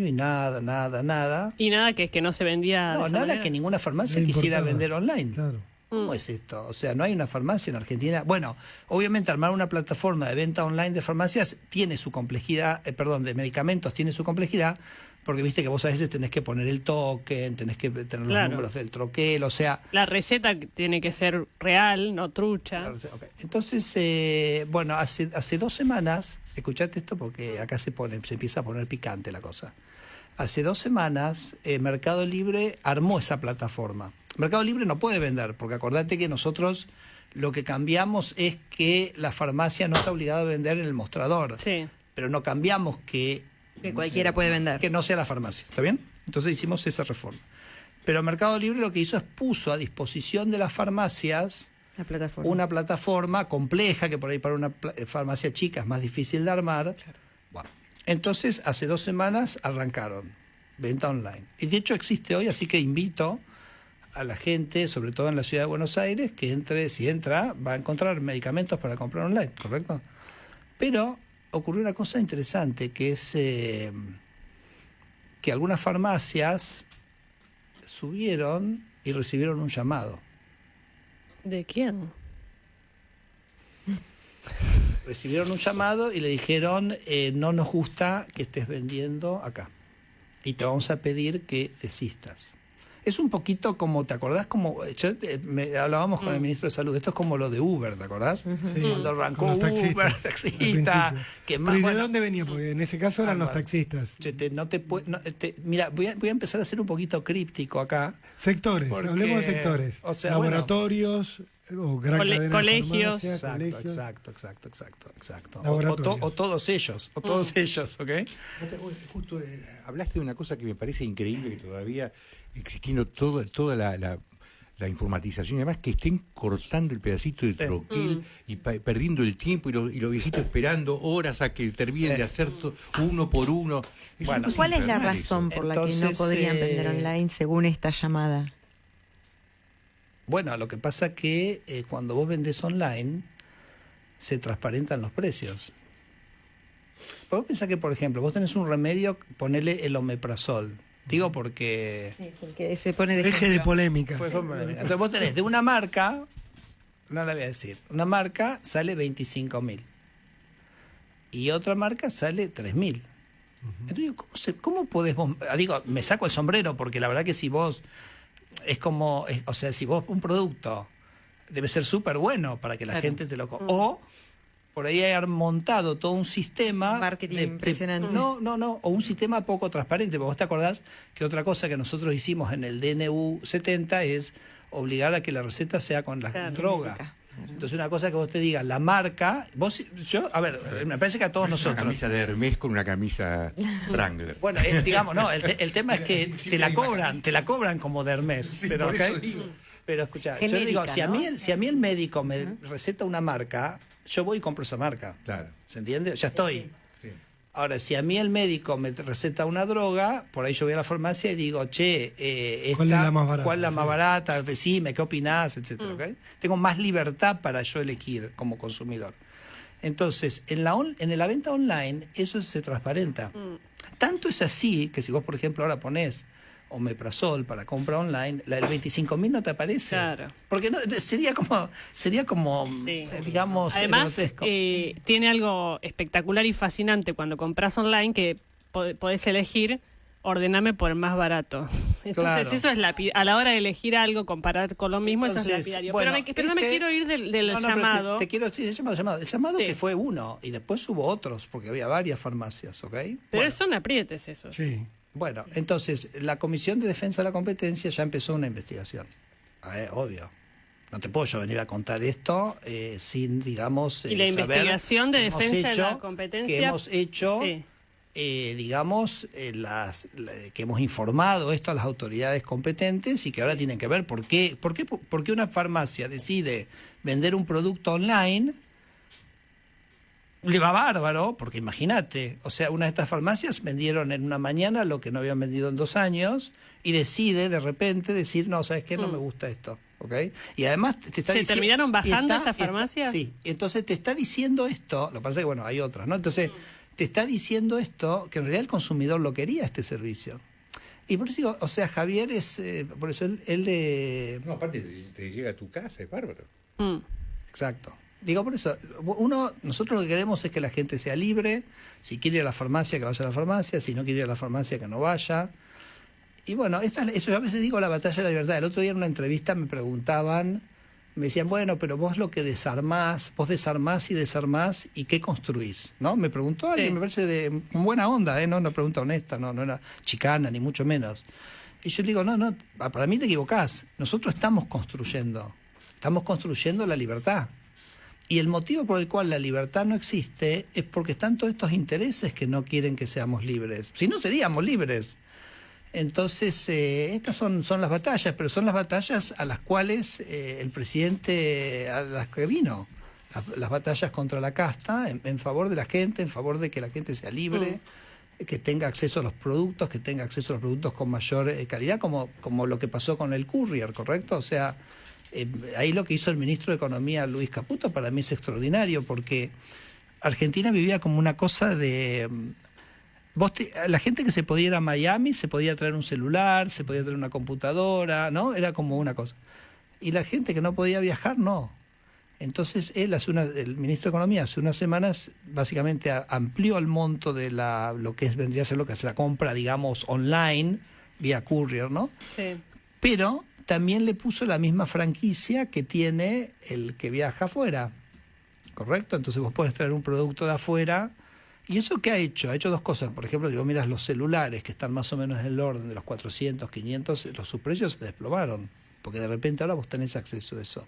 y nada.
Y nada, que es que no se vendía.
No, nada manera. Que ninguna farmacia quisiera vender online.
Claro.
¿Cómo es esto? O sea, no hay una farmacia en Argentina. Bueno, obviamente armar una plataforma de venta online de farmacias tiene su complejidad, de medicamentos tiene su complejidad, porque viste que vos a veces tenés que poner el token, tenés que tener los números del troquel, o sea...
La receta tiene que ser real, no trucha.
Okay. Entonces, bueno, hace 2 semanas, escuchate esto porque acá se empieza a poner picante la cosa. Hace 2 semanas, Mercado Libre armó esa plataforma. Mercado Libre no puede vender, porque acordate que nosotros lo que cambiamos es que la farmacia no está obligada a vender en el mostrador.
Sí.
Pero no cambiamos que
cualquiera puede vender.
Que no sea la farmacia, ¿está bien? Entonces hicimos esa reforma. Pero Mercado Libre lo que hizo es puso a disposición de las farmacias una plataforma compleja, que por ahí para una farmacia chica es más difícil de armar. Claro. Bueno, entonces hace 2 semanas arrancaron venta online. Y de hecho existe hoy, así que invito a la gente, sobre todo en la ciudad de Buenos Aires, que si entra, va a encontrar medicamentos para comprar online, ¿correcto? Pero ocurrió una cosa interesante, que es que algunas farmacias subieron y recibieron un llamado.
¿De quién?
Recibieron un llamado y le dijeron, no nos gusta que estés vendiendo acá y te vamos a pedir que desistas. Es un poquito como, ¿te acordás? Hablábamos con el ministro de Salud, esto es como lo de Uber, ¿te acordás? Sí. Cuando arrancó Uber, taxista.
¿Y de dónde venía? Porque en ese caso eran los taxistas.
Mira, voy a empezar a ser un poquito críptico acá.
Sectores, hablemos de sectores. O sea, laboratorios, o gran
colegios.
Exacto. O todos ellos, ¿ok?
Justo hablaste de una cosa que me parece increíble, que todavía existiendo toda la informatización, y además que estén cortando el pedacito de troquel y perdiendo el tiempo y los viejitos esperando horas a que terminen de hacer uno por uno.
Bueno, ¿cuál es la razón por la que no podrían vender online según esta llamada?
Bueno, lo que pasa que cuando vos vendés online se transparentan los precios. Vos pensás que, por ejemplo, vos tenés un remedio, ponele el omeprazol. Digo porque...
Sí, porque se pone de
eje de polémica.
Entonces vos tenés de una marca, no la voy a decir, una marca sale 25.000 y otra marca sale 3.000. Entonces, ¿cómo podés vos? Digo, me saco el sombrero porque la verdad que si vos... Es como, o sea, si vos un producto debe ser súper bueno para que la gente te lo compre. O por ahí haber montado todo un sistema...
Marketing impresionante.
No, o un sistema poco transparente. Porque vos te acordás que otra cosa que nosotros hicimos en el DNU 70 es obligar a que la receta sea con la droga. Claro. Entonces una cosa que vos te digas, la marca, me parece que a todos nosotros...
Una camisa de Hermès con una camisa Wrangler.
Bueno, digamos, no, el tema es que te la cobran como de Hermès. Sí, pero, pero escucha, yo digo, si a mí el médico me receta una marca, yo voy y compro esa marca.
Claro.
¿Se entiende? Ya estoy. Sí. Ahora, si a mí el médico me receta una droga, por ahí yo voy a la farmacia y digo,
¿cuál es la más barata?
¿Cuál es la más barata? Decime, ¿qué opinás? Etcétera. ¿Okay? Tengo más libertad para yo elegir como consumidor. Entonces, en la venta online, eso se transparenta. Tanto es así que si vos, por ejemplo, ahora ponés omeprazol para compra online, la del 25.000 no te aparece. Claro. Porque no, sería como digamos,
además, tiene algo espectacular y fascinante cuando compras online que podés elegir, ordename por el más barato. Entonces, eso es a la hora de elegir algo, comparar con lo mismo, eso es lapidario. Bueno, pero no me quiero ir del llamado.
Te quiero decir, el llamado que fue uno, y después hubo otros, porque había varias farmacias, ¿ok?
Pero son aprietes esos.
Sí. Bueno, entonces, la Comisión de Defensa de la Competencia ya empezó una investigación. Obvio. No te puedo yo venir a contar esto sin, digamos,
y la investigación de defensa de la competencia
que hemos hecho,
sí.
Digamos, que hemos informado esto a las autoridades competentes y que ahora tienen que ver por qué una farmacia decide vender un producto online. Le va bárbaro, porque imagínate, o sea, una de estas farmacias vendieron en una mañana lo que no habían vendido en 2 años y decide de repente decir, no, ¿sabes qué? No me gusta esto, ¿ok? Y además te está diciendo...
¿Se terminaron bajando esas farmacias?
Sí, entonces te está diciendo esto, lo que pasa es que, bueno, hay otras, ¿no? Entonces, te está diciendo esto, que en realidad el consumidor lo quería, este servicio. Y por eso digo, o sea, Javier es... por eso él
No, aparte te llega a tu casa, es bárbaro.
Exacto. Digo, por eso, nosotros lo que queremos es que la gente sea libre. Si quiere ir a la farmacia, que vaya a la farmacia. Si no quiere ir a la farmacia, que no vaya. Y bueno, eso yo a veces digo la batalla de la libertad. El otro día en una entrevista me preguntaban, me decían, bueno, pero vos lo que desarmás y desarmás, ¿y qué construís? ¿No? Me preguntó alguien, me parece con buena onda, no una pregunta honesta, no era chicana, ni mucho menos. Y yo le digo, no, para mí te equivocás. Nosotros estamos construyendo la libertad. Y el motivo por el cual la libertad no existe es porque están todos estos intereses que no quieren que seamos libres. Si no, seríamos libres. Entonces, estas son las batallas, pero son las batallas a las cuales el presidente, a las que vino. Las batallas contra la casta, en favor de la gente, en favor de que la gente sea libre, que tenga acceso a los productos, que tenga acceso a los productos con mayor calidad, como lo que pasó con el courier, ¿correcto? O sea... ahí lo que hizo el ministro de Economía, Luis Caputo, para mí es extraordinario, porque Argentina vivía como una cosa de... la gente que se podía ir a Miami se podía traer un celular, se podía traer una computadora, ¿no? Era como una cosa. Y la gente que no podía viajar, no. Entonces el ministro de Economía hace unas semanas básicamente amplió el monto de lo que vendría a ser lo que es la compra, digamos, online, vía courier, ¿no?
Sí.
Pero... también le puso la misma franquicia que tiene el que viaja afuera, ¿correcto? Entonces vos podés traer un producto de afuera. ¿Y eso qué ha hecho? Ha hecho 2 cosas. Por ejemplo, si vos miras los celulares, que están más o menos en el orden de los 400, 500, sus precios se desplomaron, porque de repente ahora vos tenés acceso a eso.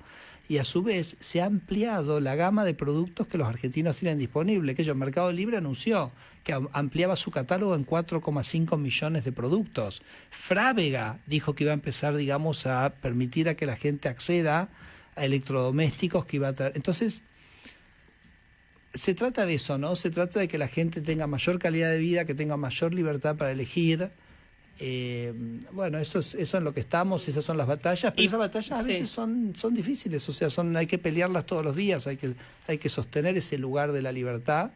Y a su vez se ha ampliado la gama de productos que los argentinos tienen disponible, que Mercado Libre anunció que ampliaba su catálogo en 4,5 millones de productos. Frávega dijo que iba a empezar, digamos, a permitir a que la gente acceda a electrodomésticos que iba a traer. Entonces, se trata de eso, ¿no? Se trata de que la gente tenga mayor calidad de vida, que tenga mayor libertad para elegir. Bueno, eso es en lo que estamos, esas son las batallas, pero esas batallas a veces son difíciles, o sea, hay que pelearlas todos los días, hay que sostener ese lugar de la libertad.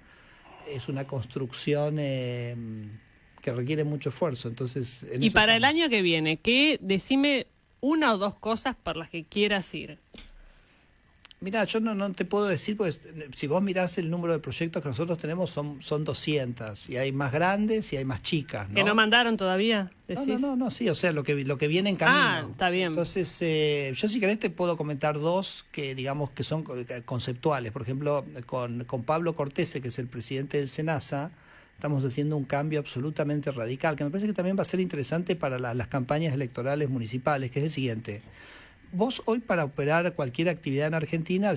Es una construcción que requiere mucho esfuerzo. Entonces,
y para el año que viene, decime 1 o 2 cosas por las que quieras ir.
Mirá, yo no te puedo decir, pues si vos mirás el número de proyectos que nosotros tenemos son 200, y hay más grandes y hay más chicas, ¿no?
¿Que no mandaron todavía? ¿Decís?
No, sí, o sea, lo que viene en camino.
Ah, está bien.
Entonces, yo si querés te puedo comentar 2 que digamos que son conceptuales. Por ejemplo, con Pablo Cortese, que es el presidente del SENASA, estamos haciendo un cambio absolutamente radical, que me parece que también va a ser interesante para las campañas electorales municipales, que es el siguiente. Vos hoy para operar cualquier actividad en Argentina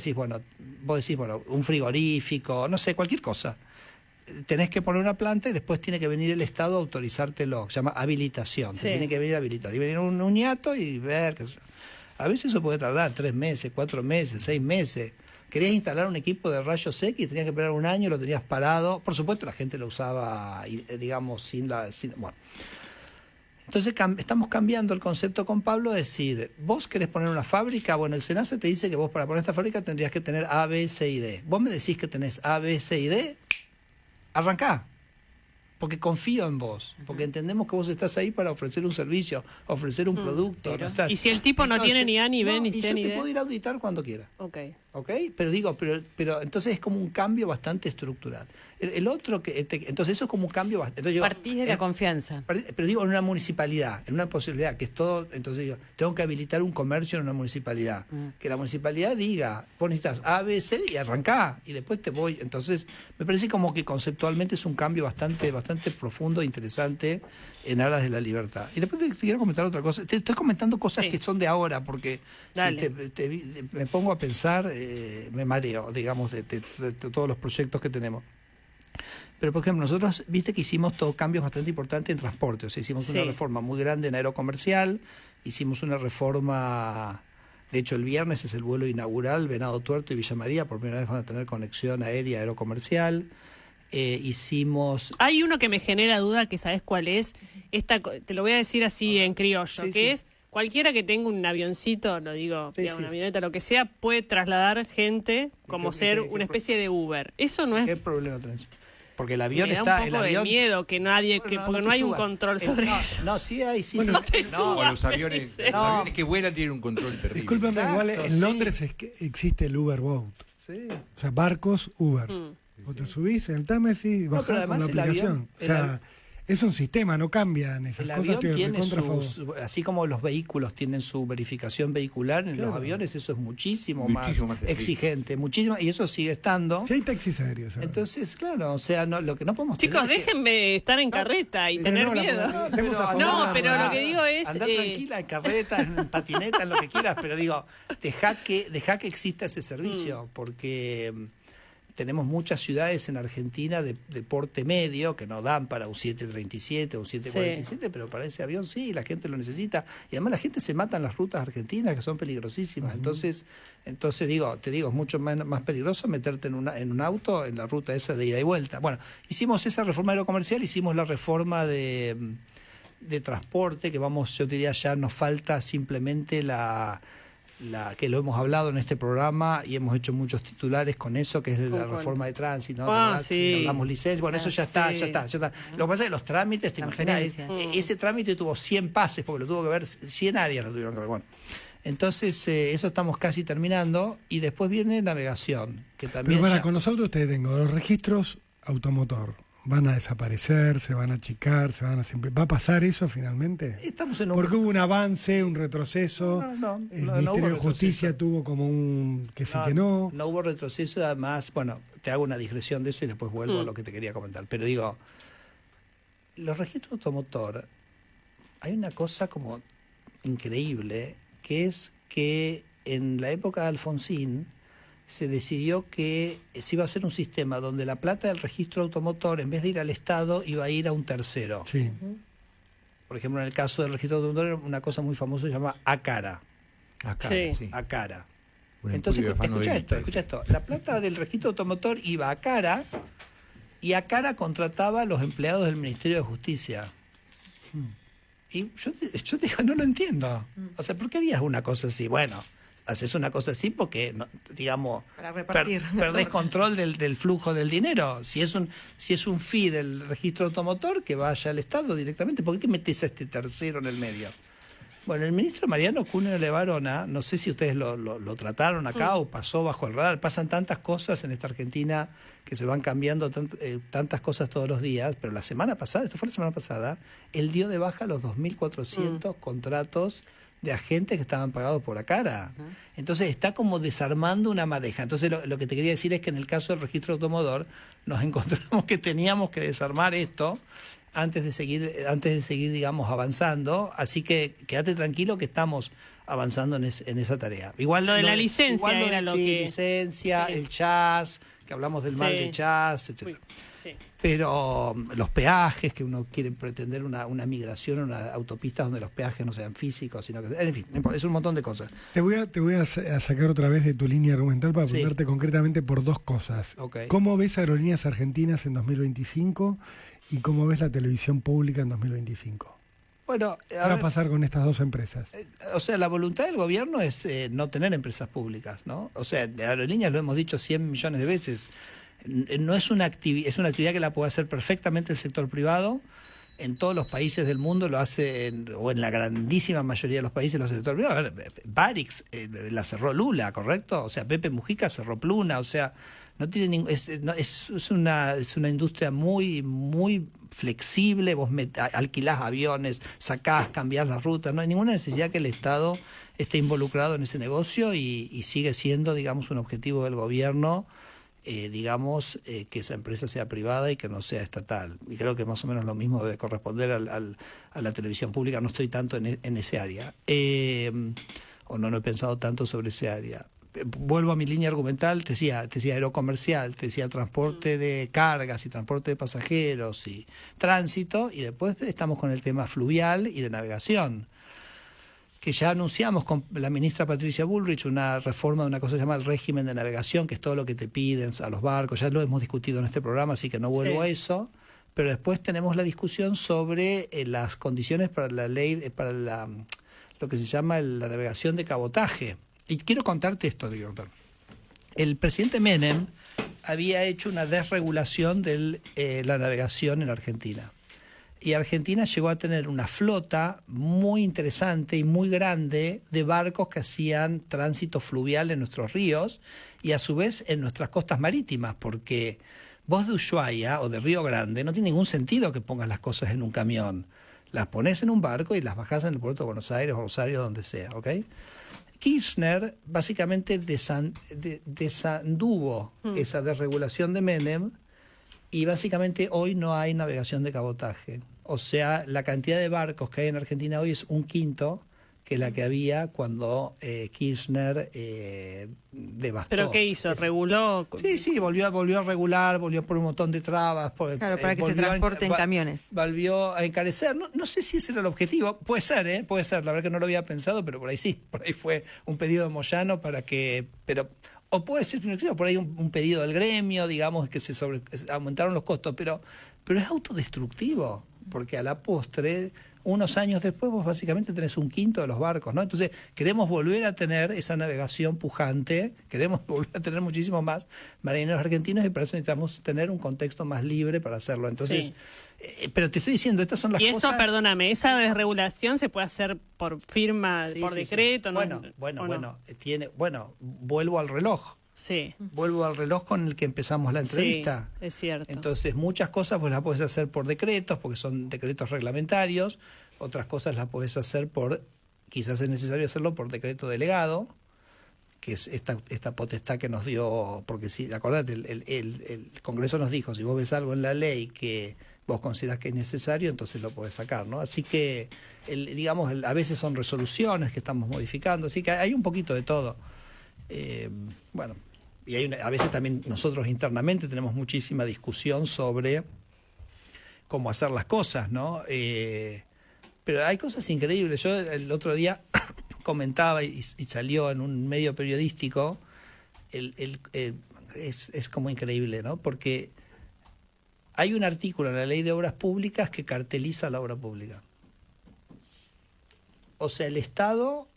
vos decís, un frigorífico, no sé, cualquier cosa. Tenés que poner una planta y después tiene que venir el Estado a autorizártelo, se llama habilitación. Sí. Tiene que venir habilitado. Y venir un ñato y ver. A veces eso puede tardar 3 meses, 4 meses, 6 meses. Querías instalar un equipo de rayos X y tenías que esperar 1 año, lo tenías parado. Por supuesto la gente lo usaba, digamos, bueno. Entonces estamos cambiando el concepto con Pablo, es decir, vos querés poner una fábrica, bueno, el SENASA te dice que vos para poner esta fábrica tendrías que tener A, B, C y D. Vos me decís que tenés A, B, C y D, arrancá, porque confío en vos, porque entendemos que vos estás ahí para ofrecer un servicio, ofrecer un producto. No estás.
Y si el tipo no tiene ni A, ni B, ni C, ni D.
Yo te puedo ir a auditar cuando quiera.
Okay.
¿Ok? Pero entonces es como un cambio bastante estructural. El otro entonces eso es como un cambio bastante...
Partís de la confianza.
Pero digo, en una municipalidad, en una posibilidad, que es todo... Entonces digo, tengo que habilitar un comercio en una municipalidad. Que la municipalidad diga, vos necesitas A, B, C y arrancá, y después te voy. Entonces, me parece como que conceptualmente es un cambio bastante profundo e interesante en aras de la libertad. Y después te quiero comentar otra cosa. Te estoy comentando cosas que son de ahora, porque si me pongo a pensar, me mareo, digamos, de todos los proyectos que tenemos. Pero, por ejemplo, nosotros, viste que hicimos cambios bastante importantes en transporte. O sea, hicimos una reforma muy grande en aerocomercial, hicimos una reforma... De hecho, el viernes es el vuelo inaugural, Venado Tuerto y Villa María, por primera vez van a tener conexión aérea aerocomercial. Hicimos...
Hay uno que me genera duda, que sabes cuál es. Te lo voy a decir así en criollo, es... Cualquiera que tenga un avioncito, lo digo, una avioneta, lo que sea, puede trasladar gente como ser una especie de Uber. Eso no es...
¿Qué problema tenés? Porque el avión
me da un poco de miedo que nadie, porque no hay un control sobre eso.
No, sí hay, sí.
Bueno,
los aviones que vuelan tienen un control terrible.
Discúlpame, igual en Londres existe el Uber Boat.
Sí.
O sea, barcos Uber. Vos te subís en el Támesis y bajás con la aplicación. O sea, es un sistema, no cambian esas cosas.
El avión tiene así como los vehículos tienen su verificación vehicular, en los aviones eso es muchísimo más exigente, muchísimo, y eso sigue estando.
Sí, hay taxis aéreos.
Entonces, claro, o sea, lo que no podemos
Chicos, déjenme estar en carreta y tener miedo. Pero lo que digo es...
Andá tranquila en carreta, en patineta, en lo que quieras, pero digo, deja que exista ese servicio, porque... Tenemos muchas ciudades en Argentina de porte medio que no dan para un 737 o un 747, pero para ese avión sí, la gente lo necesita. Y además la gente se mata en las rutas argentinas que son peligrosísimas. Entonces te digo, es mucho más peligroso meterte en un auto en la ruta esa de ida y vuelta. Bueno, hicimos esa reforma aerocomercial, hicimos la reforma de transporte, que yo diría ya nos falta simplemente la que lo hemos hablado en este programa y hemos hecho muchos titulares con eso, que es la reforma de tránsito, ¿no? Hablamos licencia, bueno, eso ya está. Lo que pasa es que los trámites, te imaginas, ese trámite tuvo 100 pases, porque lo tuvo que ver, 100 áreas lo tuvieron que ver, bueno. Entonces, eso estamos casi terminando, y después viene navegación, que también...
Pero con los autos tengo los registros automotor. ¿Van a desaparecer? ¿Se van a achicar? ¿Va a pasar eso finalmente?
Estamos en
Porque hubo un avance, un retroceso. El Ministerio de Justicia tuvo como un que sí que no.
No hubo retroceso, además, bueno, te hago una digresión de eso y después vuelvo a lo que te quería comentar. Pero digo, los registros automotor, hay una cosa como increíble, que es que en la época de Alfonsín se decidió que se iba a hacer un sistema donde la plata del registro automotor, en vez de ir al Estado, iba a ir a un tercero.
Sí.
Por ejemplo, en el caso del registro automotor, una cosa muy famosa se llama ACARA. ACARA. Entonces, escucha esto. La plata del registro automotor iba a ACARA, y ACARA contrataba a los empleados del Ministerio de Justicia. Y yo digo, no lo entiendo. O sea, ¿por qué harías una cosa así? Bueno, haces una cosa así porque, digamos, perdés control del flujo del dinero. Si es un fee del registro automotor, que vaya al Estado directamente. ¿Por qué metes a este tercero en el medio? Bueno, el ministro Mariano Cuneo Levarona, no sé si ustedes lo trataron acá o pasó bajo el radar. Pasan tantas cosas en esta Argentina que se van cambiando tantas cosas todos los días, pero esto fue la semana pasada, él dio de baja los 2.400 contratos de agentes que estaban pagados por ACARA. Entonces está como desarmando una madeja. Entonces lo que te quería decir es que en el caso del registro automotor nos encontramos que teníamos que desarmar esto antes de seguir, digamos, avanzando. Así que quédate tranquilo que estamos avanzando en esa tarea. Igual
lo de la licencia era lo que...
licencia, el chas, que hablamos del mal de chas, etcétera. Pero los peajes, que uno quiere pretender una migración a una autopista donde los peajes no sean físicos, sino que... En fin, es un montón de cosas.
Te voy a sacar otra vez de tu línea argumental para preguntarte concretamente por dos cosas.
Okay.
¿Cómo ves Aerolíneas Argentinas en 2025 y cómo ves la televisión pública en 2025?
Bueno,
¿Qué va a pasar con estas dos empresas?
O sea, la voluntad del gobierno es no tener empresas públicas, ¿no? O sea, de Aerolíneas lo hemos dicho 100 millones de veces. No es una actividad que la puede hacer perfectamente el sector privado. en todos los países del mundo lo hace, o en la grandísima mayoría de los países lo hace el sector privado. A ver, Barix la cerró Lula, ¿correcto? O sea, Pepe Mujica cerró Pluna, o sea, no tiene es una industria muy flexible, vos alquilás aviones, sacás, cambiás las rutas, no hay ninguna necesidad que el Estado esté involucrado en ese negocio y sigue siendo, digamos, un objetivo del gobierno, que esa empresa sea privada y que no sea estatal. Y creo que más o menos lo mismo debe corresponder a la televisión pública. No estoy tanto en ese área, o no he pensado tanto sobre ese área. Vuelvo a mi línea argumental, te decía aerocomercial, te decía transporte de cargas y transporte de pasajeros y tránsito, y después estamos con el tema fluvial y de navegación, que ya anunciamos con la ministra Patricia Bullrich una reforma de una cosa que se llama el régimen de navegación, que es todo lo que te piden a los barcos. Ya lo hemos discutido en este programa, así que no vuelvo a eso. Pero después tenemos la discusión sobre las condiciones para la ley, lo que se llama la navegación de cabotaje. Y quiero contarte esto, doctor. El presidente Menem había hecho una desregulación de la navegación en Argentina. Y Argentina llegó a tener una flota muy interesante y muy grande de barcos que hacían tránsito fluvial en nuestros ríos y a su vez en nuestras costas marítimas, porque vos de Ushuaia o de Río Grande no tiene ningún sentido que pongas las cosas en un camión. Las pones en un barco y las bajás en el puerto de Buenos Aires o Rosario, donde sea, ¿ok? Kirchner básicamente desanduvo esa desregulación de Menem y básicamente hoy no hay navegación de cabotaje. O sea, la cantidad de barcos que hay en Argentina hoy es 1/5 que la que había cuando Kirchner devastó.
¿Pero qué hizo? ¿Reguló?
Sí, volvió a regular, volvió por un montón de trabas.
Claro, para que se transporten camiones.
Volvió a encarecer. No sé si ese era el objetivo. Puede ser, puede ser. La verdad que no lo había pensado, pero por ahí sí. Por ahí fue un pedido de Moyano para que... O puede ser por ahí un pedido del gremio, digamos, que se aumentaron los costos, pero es autodestructivo, porque a la postre, unos años después, vos básicamente tenés 1/5 de los barcos, ¿no? Entonces, queremos volver a tener esa navegación pujante, queremos volver a tener muchísimo más marineros argentinos y por eso necesitamos tener un contexto más libre para hacerlo. Entonces, pero te estoy diciendo, estas son las cosas...
Y eso, perdóname, esa desregulación se puede hacer por firma, por decreto,
sí.
¿no?
Bueno, vuelvo al reloj.
Sí.
Vuelvo al reloj con el que empezamos la entrevista.
Sí, es cierto.
Entonces, muchas cosas pues las puedes hacer por decretos, porque son decretos reglamentarios. Otras cosas las puedes hacer quizás es necesario hacerlo por decreto delegado, que es esta potestad que nos dio, porque si, acordate, el Congreso nos dijo, si vos ves algo en la ley que vos considerás que es necesario, entonces lo podés sacar, ¿no? Así que, a veces son resoluciones que estamos modificando, así que hay un poquito de todo. Y a veces también nosotros internamente tenemos muchísima discusión sobre cómo hacer las cosas, ¿no? Pero hay cosas increíbles. Yo el otro día comentaba y salió en un medio periodístico, es como increíble, ¿no? Porque hay un artículo en la Ley de Obras Públicas que carteliza la obra pública. O sea, el Estado,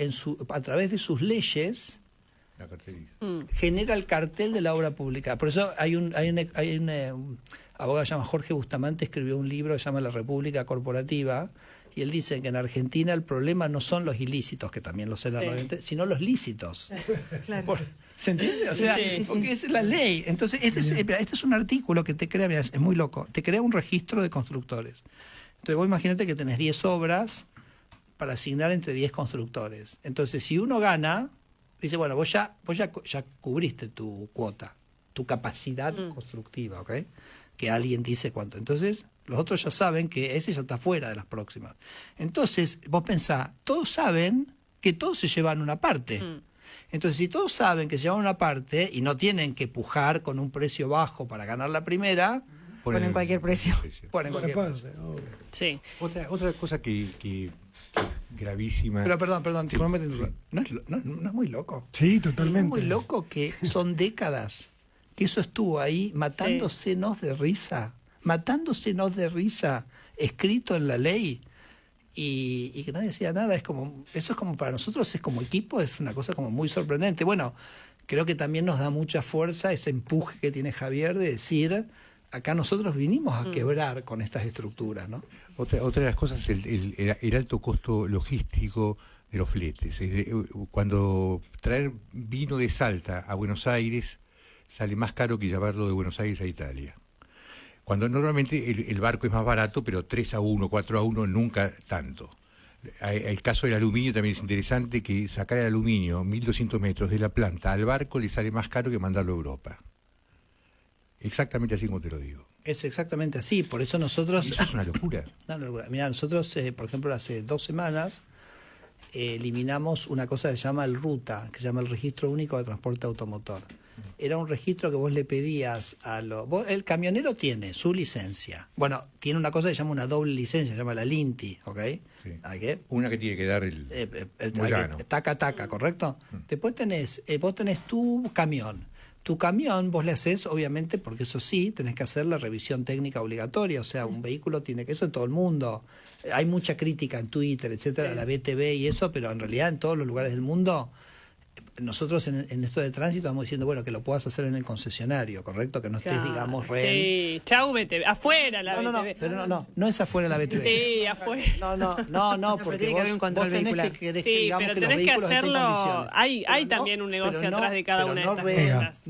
a través de sus leyes, genera el cartel de la obra pública. Por eso hay un abogado que se llama Jorge Bustamante, escribió un libro que se llama La República Corporativa, y él dice que en Argentina el problema no son los ilícitos, que también lo serán, sino los lícitos.
Claro.
¿Se entiende? O sea, porque esa es la ley. Entonces, este es un artículo que te crea, mirá, es muy loco, te crea un registro de constructores. Entonces vos imagínate que tenés 10 obras para asignar entre 10 constructores. Entonces, si uno gana, dice, bueno, vos ya cubriste tu cuota, tu capacidad constructiva, ¿ok? Que alguien dice cuánto. Entonces, los otros ya saben que ese ya está fuera de las próximas. Entonces, vos pensás, todos saben que todos se llevan una parte. Entonces, si todos saben que se llevan una parte y no tienen que pujar con un precio bajo para ganar la primera,
ponen cualquier precio.
Ponen cualquier precio.
Sí.
Otra cosa que gravísima.
Pero perdón, ¿no es muy loco?
Sí, totalmente.
¿No es muy loco que son décadas que eso estuvo ahí matándosenos de risa, escrito en la ley, y que nadie decía nada? Eso es como para nosotros, es como equipo, es una cosa como muy sorprendente. Bueno, creo que también nos da mucha fuerza ese empuje que tiene Javier de decir, acá nosotros vinimos a quebrar con estas estructuras, ¿no?
Otra de las cosas es el alto costo logístico de los fletes. Cuando traer vino de Salta a Buenos Aires sale más caro que llevarlo de Buenos Aires a Italia. Cuando normalmente el barco es más barato, pero 3-1, 4-1, nunca tanto. El caso del aluminio también es interesante, que sacar el aluminio 1.200 metros de la planta al barco le sale más caro que mandarlo a Europa. Exactamente así como te lo digo.
Es exactamente así, por eso nosotros...
Eso es una locura.
Una locura. Mira, nosotros, por ejemplo, hace 2 semanas eliminamos una cosa que se llama el RUTA, que se llama el Registro Único de Transporte Automotor. Era un registro que vos le pedías a el camionero tiene su licencia. Bueno, tiene una cosa que se llama una doble licencia, se llama la LINTI, ¿ok?
Sí.
¿Qué?
Una que tiene que dar el Moyano.
Taca, ¿correcto? Después vos tenés tu camión. Tu camión vos le haces, obviamente, porque eso sí, tenés que hacer la revisión técnica obligatoria, o sea, un vehículo tiene que, eso en todo el mundo. Hay mucha crítica en Twitter, etcétera, la BTV y eso, pero en realidad en todos los lugares del mundo, nosotros en esto de tránsito estamos diciendo, bueno, que lo puedas hacer en el concesionario, ¿correcto? Que no estés, digamos,
Sí, chau BTV, afuera la BTV.
Pero no es afuera la BTV.
Sí, afuera.
No, porque
tiene que haber un control
tenés que querés que, digamos,
pero
que los
tenés que
vehículos estén en
hacerlo.
condiciones.
Hay también un negocio atrás de cada una de estas cosas.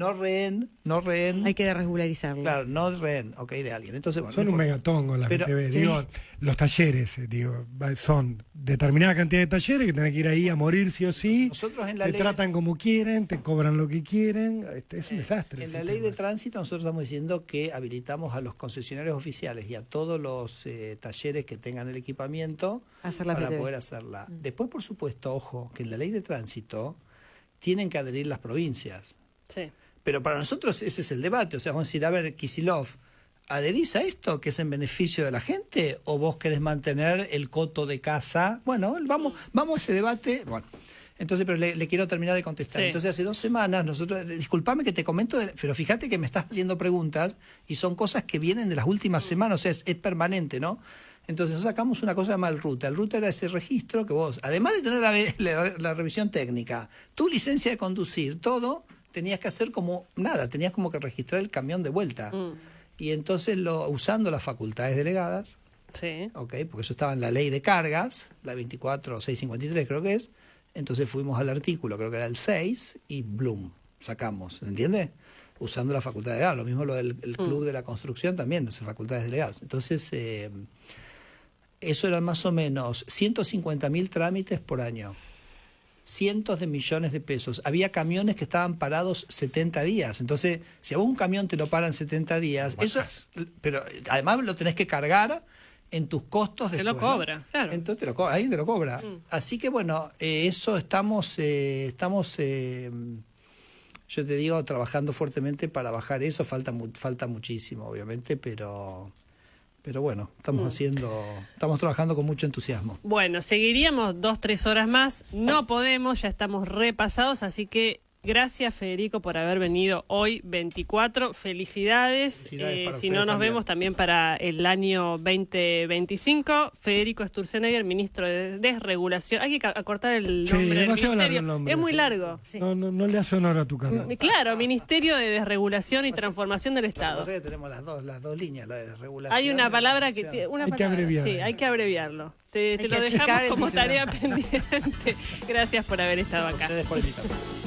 No rehén.
Hay que regularizarlo.
Claro, no rehén, ok, de alguien. Entonces, bueno,
son un megatongo las BTV.
Sí.
Digo, los talleres, son determinada cantidad de talleres que tenés que ir ahí a morir sí o sí.
Nosotros en la
te
ley
tratan como quieren, te cobran lo que quieren. Es un desastre.
En la ley de tránsito nosotros estamos diciendo que habilitamos a los concesionarios oficiales y a todos los talleres que tengan el equipamiento para poder hacerla. Después, por supuesto, ojo, que en la ley de tránsito tienen que adherir las provincias.
Sí.
Pero para nosotros ese es el debate. O sea, vamos a decir, a ver, Kicillof, ¿adherís a esto que es en beneficio de la gente o vos querés mantener el coto de casa? Bueno, vamos a ese debate. Bueno, entonces, pero le quiero terminar de contestar. Sí. Entonces, hace 2 semanas nosotros, disculpame que te comento, pero fíjate que me estás haciendo preguntas y son cosas que vienen de las últimas semanas, o sea, es permanente, ¿no? Entonces, nosotros sacamos una cosa llamada el RUTA. El RUTA era ese registro que vos, además de tener la revisión técnica, tu licencia de conducir, todo, tenías que hacer como nada, tenías como que registrar el camión de vuelta. Y entonces, usando las facultades delegadas,
sí.
Okay, porque eso estaba en la ley de cargas, la 24653 creo que es, entonces fuimos al artículo, creo que era el 6, y bloom, sacamos, ¿entiendes? Usando la facultad delegada, lo mismo lo del club de la construcción también, las facultades delegadas. Entonces, eso eran más o menos 150.000 trámites por año. Cientos de millones de pesos. Había camiones que estaban parados 70 días. Entonces, si a vos un camión te lo paran 70 días, eso, pero además lo tenés que cargar en tus costos después.
Te lo cobra, ¿no? Claro.
Entonces ahí te lo cobra. Así que bueno, eso estamos yo te digo, trabajando fuertemente para bajar eso. Falta muchísimo, obviamente, pero bueno, estamos trabajando con mucho entusiasmo.
Bueno, seguiríamos 2-3 horas más, no podemos, ya estamos repasados, así que gracias, Federico, por haber venido hoy 24, felicidades si no nos vemos también para el año 2025. Federico Sturzenegger, ministro de Desregulación. Hay que acortar el nombre del ministerio, nombre, es muy largo.
Sí. No le hace honor a tu carrera.
Claro, Ministerio de Desregulación y Transformación del Estado.
Que tenemos las dos líneas, la de desregulación.
Hay una palabra que
hay que abreviar.
Sí, hay que abreviarlo. Te lo dejamos como tarea pendiente. Gracias por haber estado acá.
Ustedes por invitarme.